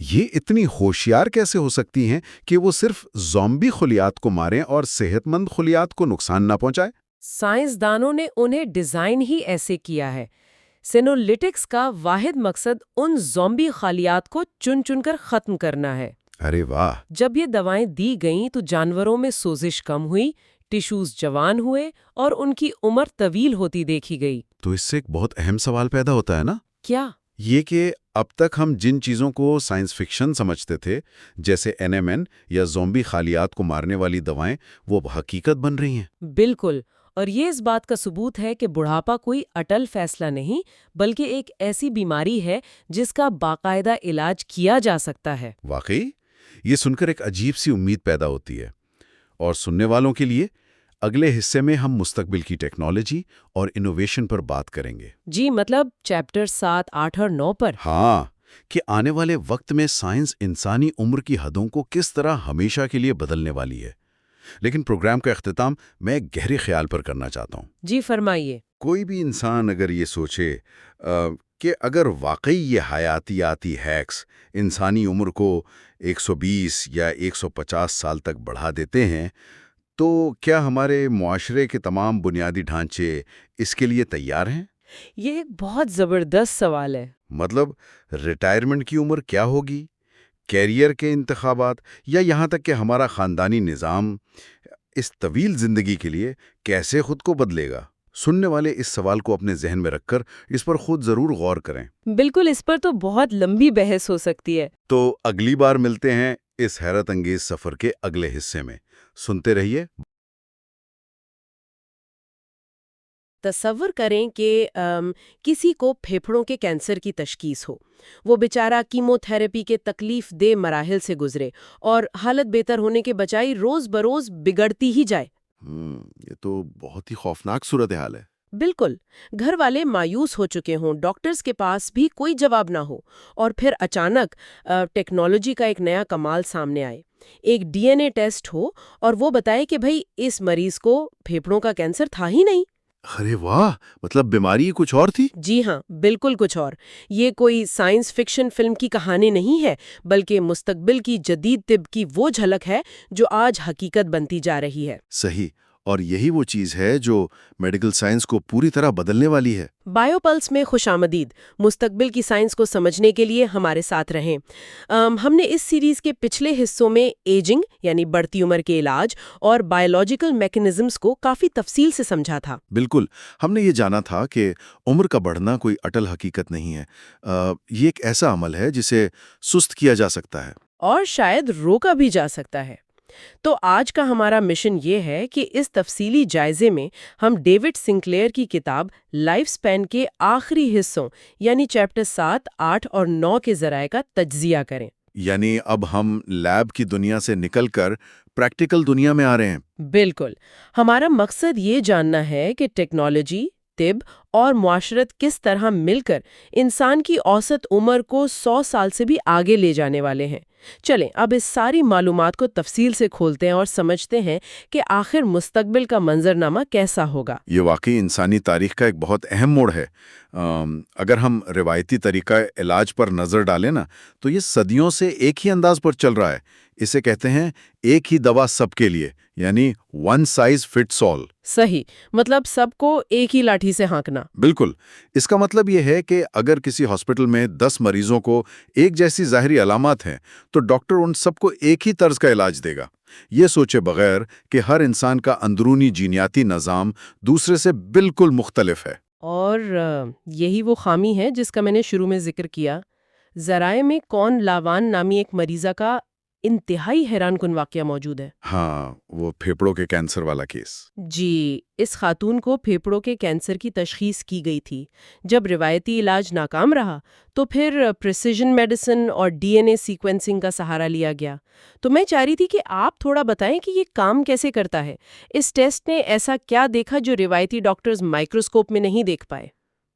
یہ اتنی ہوشیار کیسے ہو سکتی ہیں کہ وہ صرف زومبی خلیات کو ماریں اور صحت مند خلیات کو نقصان نہ پہنچائے؟ سائنسدانوں نے انہیں ڈیزائن ہی ایسے کیا ہے۔ سینولیٹکس کا واحد مقصد ان زومبی خلیات کو چن چن کر ختم کرنا ہے۔ ارے واہ! جب یہ دوائیں دی گئیں تو جانوروں میں سوزش کم ہوئی، ٹیشوز جوان ہوئے اور ان کی عمر طویل ہوتی دیکھی گئی۔ تو اس سے ایک بہت اہم سوال پیدا ہوتا ہے نا؟ کیا؟ یہ کہ اب تک ہم جن چیزوں کو سائنس فکشن سمجھتے تھے، جیسے NMN یا زومبی خالیات کو مارنے والی دوائیں، وہ اب حقیقت بن رہی ہیں۔ بالکل، اور یہ اس بات کا ثبوت ہے کہ بڑھاپا کوئی اٹل فیصلہ نہیں بلکہ ایک ایسی بیماری ہے جس کا باقاعدہ علاج کیا جا سکتا ہے۔ واقعی یہ سن کر ایک عجیب سی امید پیدا ہوتی ہے، اور سننے والوں کے لیے اگلے حصے میں ہم مستقبل کی ٹیکنالوجی اور انوویشن پر بات کریں گے۔ جی، مطلب چیپٹر 7، 8 اور 9 پر۔ ہاں، کہ آنے والے وقت میں سائنس انسانی عمر کی حدوں کو کس طرح ہمیشہ کے لیے بدلنے والی ہے۔ لیکن پروگرام کا اختتام میں ایک گہرے خیال پر کرنا چاہتا ہوں۔ جی فرمائیے۔ کوئی بھی انسان اگر یہ سوچے کہ اگر واقعی یہ حیاتیاتی ہیکس انسانی عمر کو 120 یا 150 سال تک بڑھا دیتے ہیں، تو کیا ہمارے معاشرے کے تمام بنیادی ڈھانچے اس کے لیے تیار ہیں؟ یہ ایک بہت زبردست سوال ہے۔ مطلب ریٹائرمنٹ کی عمر کیا ہوگی، کیریئر کے انتخابات، یا یہاں تک کہ ہمارا خاندانی نظام اس طویل زندگی کے لیے کیسے خود کو بدلے گا؟ سننے والے اس سوال کو اپنے ذہن میں رکھ کر اس پر خود ضرور غور کریں۔ بالکل، اس پر تو بہت لمبی بحث ہو سکتی ہے۔ تو اگلی بار ملتے ہیں اس حیرت انگیز سفر کے اگلے حصے میں۔ سنتے رہیے۔ تصور کریں کہ کسی کو پھیپھڑوں کے کینسر کی تشخیص ہو۔ وہ بیچارہ کیمو تھراپی کے تکلیف دہ مراحل سے گزرے اور حالت بہتر ہونے کے بجائے روز بروز بگڑتی ہی جائے۔ یہ تو بہت ہی خوفناک صورتحال ہے۔ بالکل، گھر والے مایوس ہو چکے ہوں، ڈاکٹرز کے پاس بھی کوئی جواب نہ ہو، اور پھر اچانک ٹیکنالوجی کا ایک نیا کمال سامنے آئے۔ ایک DNA ٹیسٹ ہو اور وہ بتائے کہ بھئی اس مریض کو پھیپھڑوں کا کینسر تھا ہی نہیں۔ ارے واہ! مطلب بیماری کچھ اور تھی؟ جی ہاں، بالکل کچھ اور۔ یہ کوئی سائنس فکشن فلم کی کہانی نہیں ہے، بلکہ مستقبل کی جدید طب کی وہ جھلک ہے جو آج حقیقت بنتی جا رہی ہے۔ صحیح، اور یہی وہ چیز ہے جو میڈیکل سائنس کو پوری طرح بدلنے والی ہے۔ بائیو پلس میں خوش آمدید۔ مستقبل کی سائنس کو سمجھنے کے لیے ہمارے ساتھ رہیں۔ ہم نے اس سیریز کے پچھلے حصوں میں ایجنگ یعنی بڑھتی عمر کے علاج اور بائیولوجیکل میکانزمز کو کافی تفصیل سے سمجھا تھا۔ بالکل، ہم نے یہ جانا تھا کہ عمر کا بڑھنا کوئی اٹل حقیقت نہیں ہے۔ یہ ایک ایسا عمل ہے جسے سست کیا جا سکتا ہے، اور شاید روکا بھی جا سکتا ہے۔ تو آج کا ہمارا مشن یہ ہے کہ اس تفصیلی جائزے میں ہم ڈیوڈ سنکلیئر کی کتاب لائف سپین کے آخری حصوں یعنی چیپٹر 7، 8 اور 9 کے ذرائع کا تجزیہ کریں۔ یعنی اب ہم لیب کی دنیا سے نکل کر پریکٹیکل دنیا میں آ رہے ہیں۔ بالکل، ہمارا مقصد یہ جاننا ہے کہ ٹیکنالوجی، طب اور معاشرت کس طرح مل کر انسان کی اوسط عمر کو 100 سال سے بھی آگے لے جانے والے ہیں۔ چلیں اب اس ساری معلومات کو تفصیل سے کھولتے ہیں اور سمجھتے ہیں کہ آخر مستقبل کا منظرنامہ کیسا ہوگا۔ یہ واقعی انسانی تاریخ کا ایک بہت اہم موڑ ہے۔ اگر ہم روایتی طریقہ علاج پر نظر ڈالیں نا، تو یہ صدیوں سے ایک ہی انداز پر چل رہا ہے۔ اسے کہتے ہیں ایک ہی دوا سب کے لیے، یعنی ون سائز فٹس آل۔ صحیح، مطلب سب کو ایک ہی لاٹھی سے ہانکنا۔ بالکل، اس کا مطلب یہ ہے کہ اگر کسی ہاسپٹل میں 10 مریضوں کو ایک جیسی ظاہری علامات ہیں تو ڈاکٹر ان سب کو ایک ہی طرز کا علاج دے گا، یہ سوچے بغیر کہ ہر انسان کا اندرونی جینیاتی نظام دوسرے سے بالکل مختلف ہے۔ اور یہی وہ خامی ہے جس کا میں نے شروع میں ذکر کیا۔ ذرائع میں کون لاوان نامی ایک مریضہ کا انتہائی حیران کن واقعہ موجود ہے۔ ہاں، وہ پھیپھڑوں کے کینسر والا کیس۔ جی، اس خاتون کو پھیپھڑوں کے کینسر کی تشخیص کی گئی تھی۔ جب روایتی علاج ناکام رہا تو پھر پریسیجن میڈیسن اور DNA سیکوینسنگ کا سہارا لیا گیا۔ تو میں چاہ رہی تھی کہ آپ تھوڑا بتائیں کہ یہ کام کیسے کرتا ہے۔ اس ٹیسٹ نے ایسا کیا دیکھا جو روایتی ڈاکٹرز مائکروسکوپ میں نہیں دیکھ پائے؟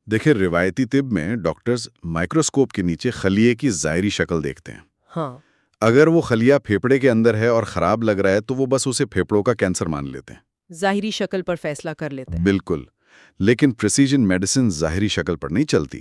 دیکھیں، روایتی طب میں ڈاکٹرز مائکروسکوپ کے نیچے خلیے کی ظاہری شکل دیکھتے ہیں۔ ہاں، اگر وہ خلیہ پھیپڑے کے اندر ہے اور خراب لگ رہا ہے تو وہ بس اسے پھیپڑوں کا کینسر مان لیتے ہیں۔ ظاہری شکل پر فیصلہ کر لیتے ہیں۔ بالکل، لیکن پریسیجن میڈیسن ظاہری شکل پر نہیں چلتی۔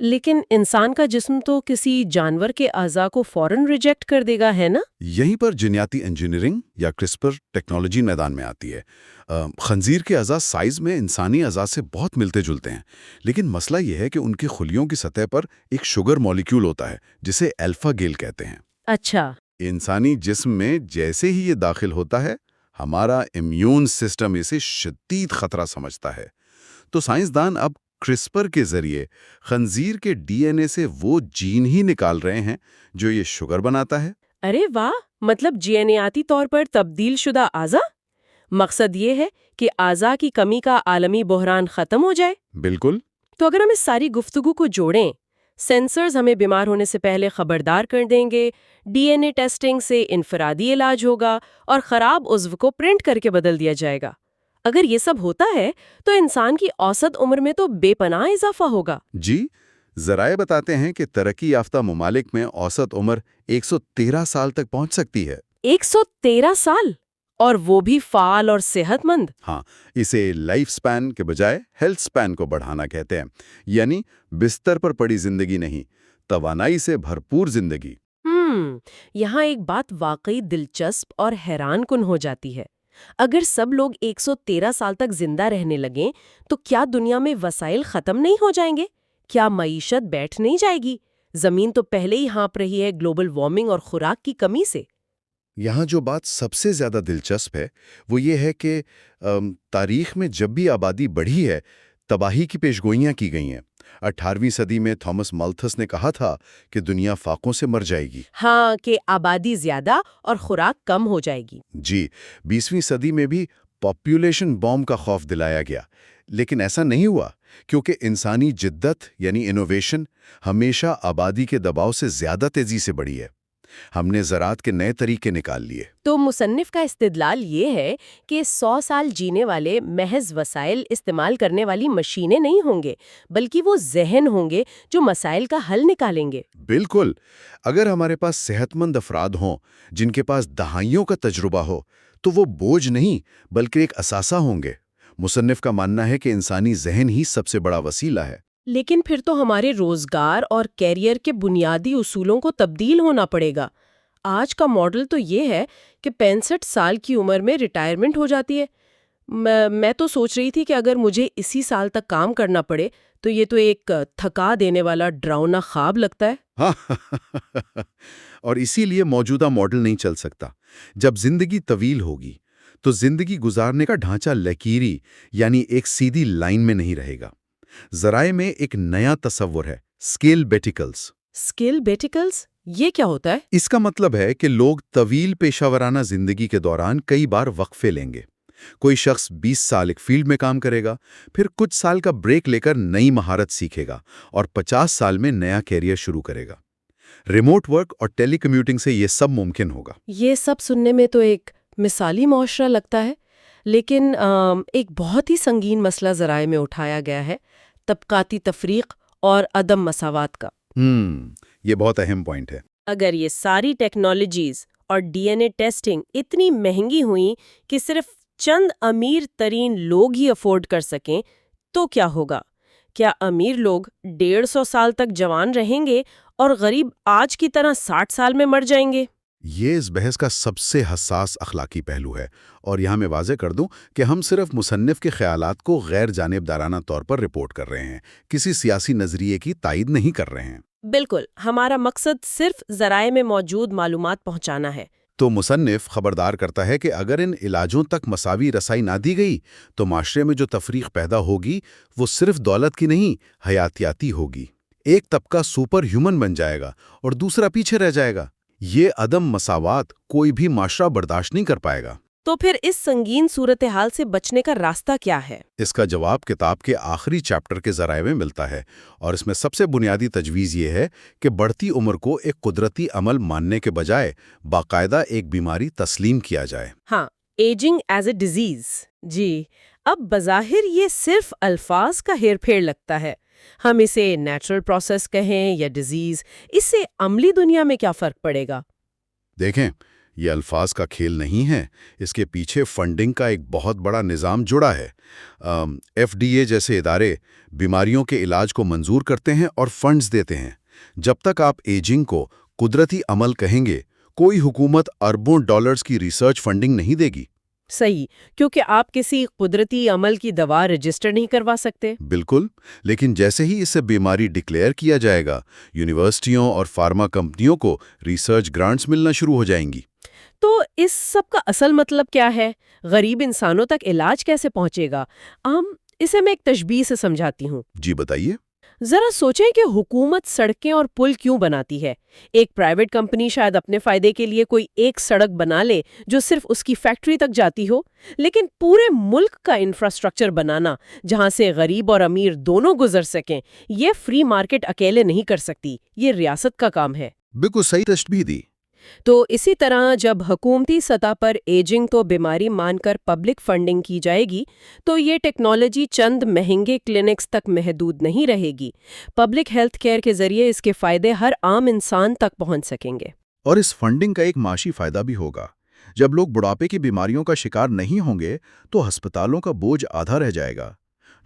لیکن انسان کا جسم تو کسی جانور کے اعضاء کو فوراً ریجیکٹ کر دے گا، ہے نا؟ یہیں پر جینیاتی انجینئرنگ یا کرسپر ٹیکنالوجی میدان میں آتی ہے۔ خنزیر کے اعضاء سائز میں انسانی اعضاء سے بہت ملتے جلتے ہیں، لیکن مسئلہ یہ ہے کہ ان کی خلیوں کی سطح پر ایک شوگر مالیکیول ہوتا ہے جسے الفا گیل کہتے ہیں۔ اچھا۔ انسانی جسم میں جیسے ہی یہ داخل ہوتا ہے، ہمارا امیون سسٹم اسے شدید خطرہ سمجھتا ہے۔ تو سائنسدان اب کرسپر کے ذریعے خنزیر کے ڈی این اے سے وہ جین ہی نکال رہے ہیں جو یہ شوگر بناتا ہے۔ ارے واہ، مطلب جینیاتی طور پر تبدیل شدہ اعضاء؟ مقصد یہ ہے کہ اعضاء کی کمی کا عالمی بحران ختم ہو جائے؟ بالکل۔ تو اگر ہم اس ساری گفتگو کو جوڑیں، سینسرز ہمیں بیمار ہونے سے پہلے خبردار کر دیں گے، ڈی این اے ٹیسٹنگ سے انفرادی علاج ہوگا اور خراب عضو کو پرنٹ کر کے بدل دیا جائے گا۔ اگر یہ سب ہوتا ہے تو انسان کی اوسط عمر میں تو بے پناہ اضافہ ہوگا۔ جی، ذرائع بتاتے ہیں کہ ترقی یافتہ ممالک میں اوسط عمر 113 سال تک پہنچ سکتی ہے۔ 113 سال؟ اور وہ بھی فعال اور صحت مند؟ ہاں، اسے لائف سپین کے بجائے ہیلتھ سپین کو بڑھانا کہتے ہیں، یعنی بستر پر پڑی زندگی نہیں، توانائی سے بھرپور زندگی۔ یہاں ایک بات واقعی دلچسپ اور حیران کن ہو جاتی ہے۔ اگر سب لوگ 113 سال تک زندہ رہنے لگیں تو کیا دنیا میں وسائل ختم نہیں ہو جائیں گے؟ کیا معیشت بیٹھ نہیں جائے گی؟ زمین تو پہلے ہی ہانپ رہی ہے گلوبل وارمنگ اور خوراک کی کمی سے۔ یہاں جو بات سب سے زیادہ دلچسپ ہے وہ یہ ہے کہ تاریخ میں جب بھی آبادی بڑھی ہے، تباہی کی پیشگوئیاں کی گئی ہیں۔ 18ویں صدی میں تھامس مالتھس نے کہا تھا کہ دنیا فاقوں سے مر جائے گی۔ ہاں، کہ آبادی زیادہ اور خوراک کم ہو جائے گی۔ جی، 20ویں صدی میں بھی پاپولیشن بوم کا خوف دلایا گیا، لیکن ایسا نہیں ہوا کیونکہ انسانی جدت یعنی انوویشن ہمیشہ آبادی کے دباؤ سے زیادہ تیزی سے بڑھی ہے۔ ہم نے زراعت کے نئے طریقے نکال لیے۔ تو مصنف کا استدلال یہ ہے کہ 100 سال جینے والے محض وسائل استعمال کرنے والی مشینیں نہیں ہوں گے، بلکہ وہ ذہن ہوں گے جو مسائل کا حل نکالیں گے۔ بالکل، اگر ہمارے پاس صحت مند افراد ہوں جن کے پاس دہائیوں کا تجربہ ہو تو وہ بوجھ نہیں بلکہ ایک اثاثہ ہوں گے۔ مصنف کا ماننا ہے کہ انسانی ذہن ہی سب سے بڑا وسیلہ ہے۔ لیکن پھر تو ہمارے روزگار اور کیریئر کے بنیادی اصولوں کو تبدیل ہونا پڑے گا۔ آج کا ماڈل تو یہ ہے کہ 65 سال کی عمر میں ریٹائرمنٹ ہو جاتی ہے۔ میں تو سوچ رہی تھی کہ اگر مجھے اسی سال تک کام کرنا پڑے تو یہ تو ایک تھکا دینے والا ڈراؤنا خواب لگتا ہے۔ ہاں اور اسی لیے موجودہ ماڈل نہیں چل سکتا۔ جب زندگی طویل ہوگی تو زندگی گزارنے کا ڈھانچہ لکیری یعنی ایک سیدھی لائن میں نہیں رہے گا۔ ذرائع میں ایک نیا تصور ہے، اسکیل بیٹیکلز۔ اسکیل بیٹیکلز یہ کیا ہوتا ہے؟ اس کا مطلب ہے کہ لوگ طویل پیشہ ورانہ زندگی کے دوران کئی بار وقفے لیں گے۔ کوئی شخص 20 سال ایک فیلڈ میں کام کرے گا، پھر کچھ سال کا بریک لے کر نئی مہارت سیکھے گا اور 50 سال میں نیا کیریئر شروع کرے گا۔ ریموٹ ورک اور ٹیلی کمیوٹنگ سے یہ سب ممکن ہوگا۔ یہ سب سننے میں تو ایک مثالی معاشرہ لگتا ہے، لیکن ایک بہت ہی سنگین مسئلہ ذرائع میں اٹھایا گیا ہے، طبقاتی تفریق اور عدم مساوات کا۔ یہ بہت اہم پوائنٹ ہے۔ اگر یہ ساری ٹیکنالوجیز اور ڈی این اے ٹیسٹنگ اتنی مہنگی ہوئیں کہ صرف چند امیر ترین لوگ ہی افورڈ کر سکیں تو کیا ہوگا؟ کیا امیر لوگ 150 سال تک جوان رہیں گے اور غریب آج کی طرح 60 سال میں مر جائیں گے؟ یہ اس بحث کا سب سے حساس اخلاقی پہلو ہے، اور یہاں میں واضح کر دوں کہ ہم صرف مصنف کے خیالات کو غیر جانبدارانہ طور پر رپورٹ کر رہے ہیں، کسی سیاسی نظریے کی تائید نہیں کر رہے ہیں۔ بالکل، ہمارا مقصد صرف ذرائع میں موجود معلومات پہنچانا ہے۔ تو مصنف خبردار کرتا ہے کہ اگر ان علاجوں تک مساوی رسائی نہ دی گئی تو معاشرے میں جو تفریق پیدا ہوگی وہ صرف دولت کی نہیں، حیاتیاتی ہوگی۔ ایک طبقہ سپر ہیومن بن جائے گا اور دوسرا پیچھے رہ جائے گا۔ یہ عدم مساوات کوئی بھی معاشرہ برداشت نہیں کر پائے گا۔ تو پھر اس سنگین صورتحال سے بچنے کا راستہ کیا ہے؟ اس کا جواب کتاب کے آخری چیپٹر کے ذرائع میں ملتا ہے، اور اس میں سب سے بنیادی تجویز یہ ہے کہ بڑھتی عمر کو ایک قدرتی عمل ماننے کے بجائے باقاعدہ ایک بیماری تسلیم کیا جائے۔ ہاں، ایجنگ ایز اے ڈیزیز۔ جی، اب بظاہر یہ صرف الفاظ کا ہیر پھیر لگتا ہے۔ ہم اسے نیچرل پروسیس کہیں یا ڈیزیز، اس سے عملی دنیا میں کیا فرق پڑے گا؟ دیکھیں، یہ الفاظ کا کھیل نہیں ہے، اس کے پیچھے فنڈنگ کا ایک بہت بڑا نظام جڑا ہے۔ FDA جیسے ادارے بیماریوں کے علاج کو منظور کرتے ہیں اور فنڈز دیتے ہیں۔ جب تک آپ ایجنگ کو قدرتی عمل کہیں گے، کوئی حکومت اربوں ڈالرز کی ریسرچ فنڈنگ نہیں دے گی۔ صحیح، کیونکہ آپ کسی قدرتی عمل کی دوا رجسٹر نہیں کروا سکتے۔ بالکل، لیکن جیسے ہی اسے بیماری ڈکلیئر کیا جائے گا، یونیورسٹیوں اور فارما کمپنیوں کو ریسرچ گرانٹس ملنا شروع ہو جائیں گی۔ تو اس سب کا اصل مطلب کیا ہے؟ غریب انسانوں تک علاج کیسے پہنچے گا؟ اسے میں ایک تشبیہ سے سمجھاتی ہوں۔ جی بتائیے۔ ذرا سوچیں کہ حکومت سڑکیں اور پل کیوں بناتی ہے؟ ایک پرائیویٹ کمپنی شاید اپنے فائدے کے لیے کوئی ایک سڑک بنا لے جو صرف اس کی فیکٹری تک جاتی ہو، لیکن پورے ملک کا انفراسٹرکچر بنانا جہاں سے غریب اور امیر دونوں گزر سکیں، یہ فری مارکیٹ اکیلے نہیں کر سکتی، یہ ریاست کا کام ہے۔ بالکل صحیح تشبیہ دی۔ تو اسی طرح جب حکومتی سطح پر ایجنگ تو بیماری مان کر پبلک فنڈنگ کی جائے گی تو یہ ٹیکنالوجی چند مہنگے کلینکس تک محدود نہیں رہے گی۔ پبلک ہیلتھ کیئر کے ذریعے اس کے فائدے ہر عام انسان تک پہنچ سکیں گے۔ اور اس فنڈنگ کا ایک معاشی فائدہ بھی ہوگا۔ جب لوگ بڑھاپے کی بیماریوں کا شکار نہیں ہوں گے تو ہسپتالوں کا بوجھ آدھا رہ جائے گا۔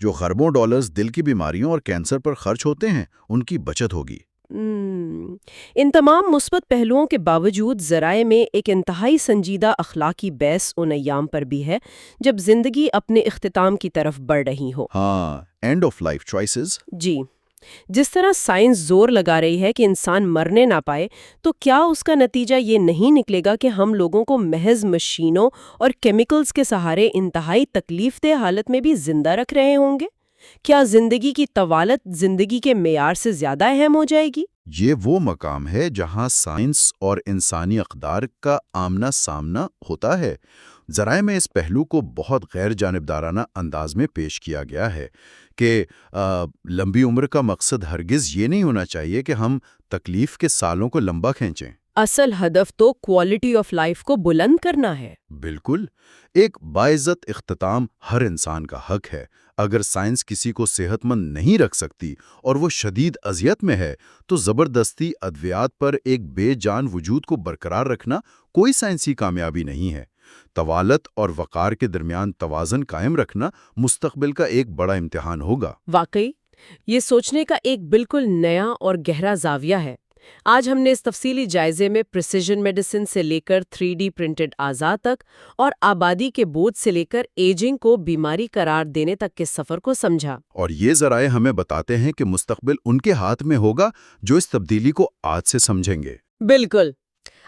جو خربوں ڈالرز دل کی بیماریوں اور کینسر پر خرچ ہوتے ہیں، ان کی بچت ہوگی۔ ان تمام مثبت پہلوؤں کے باوجود ذرائع میں ایک انتہائی سنجیدہ اخلاقی بحث ان ایام پر بھی ہے جب زندگی اپنے اختتام کی طرف بڑھ رہی ہو۔ ہاں، اینڈ آف لائف چوائسز۔ جی، جس طرح سائنس زور لگا رہی ہے کہ انسان مرنے نہ پائے، تو کیا اس کا نتیجہ یہ نہیں نکلے گا کہ ہم لوگوں کو محض مشینوں اور کیمیکلز کے سہارے انتہائی تکلیف دہ حالت میں بھی زندہ رکھ رہے ہوں گے؟ کیا زندگی کی طوالت زندگی کے معیار سے زیادہ اہم ہو جائے گی؟ یہ وہ مقام ہے جہاں سائنس اور انسانی اقدار کا آمنا سامنا ہوتا ہے۔ ذرائع میں اس پہلو کو بہت غیر جانبدارانہ انداز میں پیش کیا گیا ہے کہ لمبی عمر کا مقصد ہرگز یہ نہیں ہونا چاہیے کہ ہم تکلیف کے سالوں کو لمبا کھینچیں۔ اصل ہدف تو کوالٹی آف لائف کو بلند کرنا ہے۔ بالکل، ایک باعزت اختتام ہر انسان کا حق ہے۔ اگر سائنس کسی کو صحت مند نہیں رکھ سکتی اور وہ شدید اذیت میں ہے تو زبردستی ادویات پر ایک بے جان وجود کو برقرار رکھنا کوئی سائنسی کامیابی نہیں ہے۔ طوالت اور وقار کے درمیان توازن قائم رکھنا مستقبل کا ایک بڑا امتحان ہوگا۔ واقعی، یہ سوچنے کا ایک بالکل نیا اور گہرا زاویہ ہے۔ آج ہم نے اس تفصیلی جائزے میں پریسیجن میڈیسن سے لے کر 3D پرنٹڈ اعضاء تک اور آبادی کے بوجھ سے لے کر ایجنگ کو بیماری قرار دینے تک کے سفر کو سمجھا۔ اور یہ ذرائع ہمیں بتاتے ہیں کہ مستقبل ان کے ہاتھ میں ہوگا جو اس تبدیلی کو آج سے سمجھیں گے۔ بالکل۔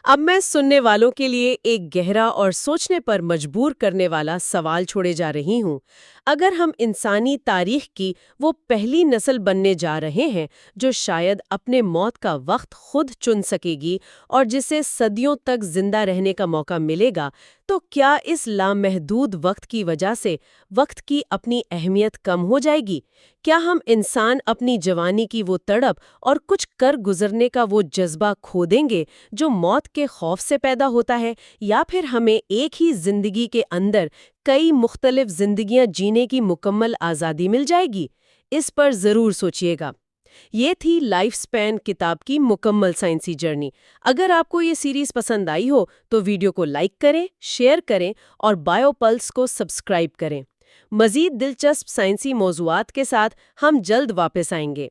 اب میں سننے والوں کے لیے ایک گہرا اور سوچنے پر مجبور کرنے والا سوال چھوڑے جا رہی ہوں۔ اگر ہم انسانی تاریخ کی وہ پہلی نسل بننے جا رہے ہیں جو شاید اپنے موت کا وقت خود چن سکے گی اور جسے صدیوں تک زندہ رہنے کا موقع ملے گا، تو کیا اس لامحدود وقت کی وجہ سے وقت کی اپنی اہمیت کم ہو جائے گی؟ کیا ہم انسان اپنی جوانی کی وہ تڑپ اور کچھ کر گزرنے کا وہ جذبہ کھو دیں گے جو موت کے خوف سے پیدا ہوتا ہے، یا پھر ہمیں ایک ہی زندگی کے اندر کئی مختلف زندگیاں جینے کی مکمل آزادی مل جائے گی؟ اس پر ضرور سوچئے گا۔ یہ تھی لائف سپین کتاب کی مکمل سائنسی جرنی۔ اگر آپ کو یہ سیریز پسند آئی ہو تو ویڈیو کو لائک کریں، شیئر کریں اور بائیو پلس کو سبسکرائب کریں۔ مزید دلچسپ سائنسی موضوعات کے ساتھ ہم جلد واپس آئیں گے۔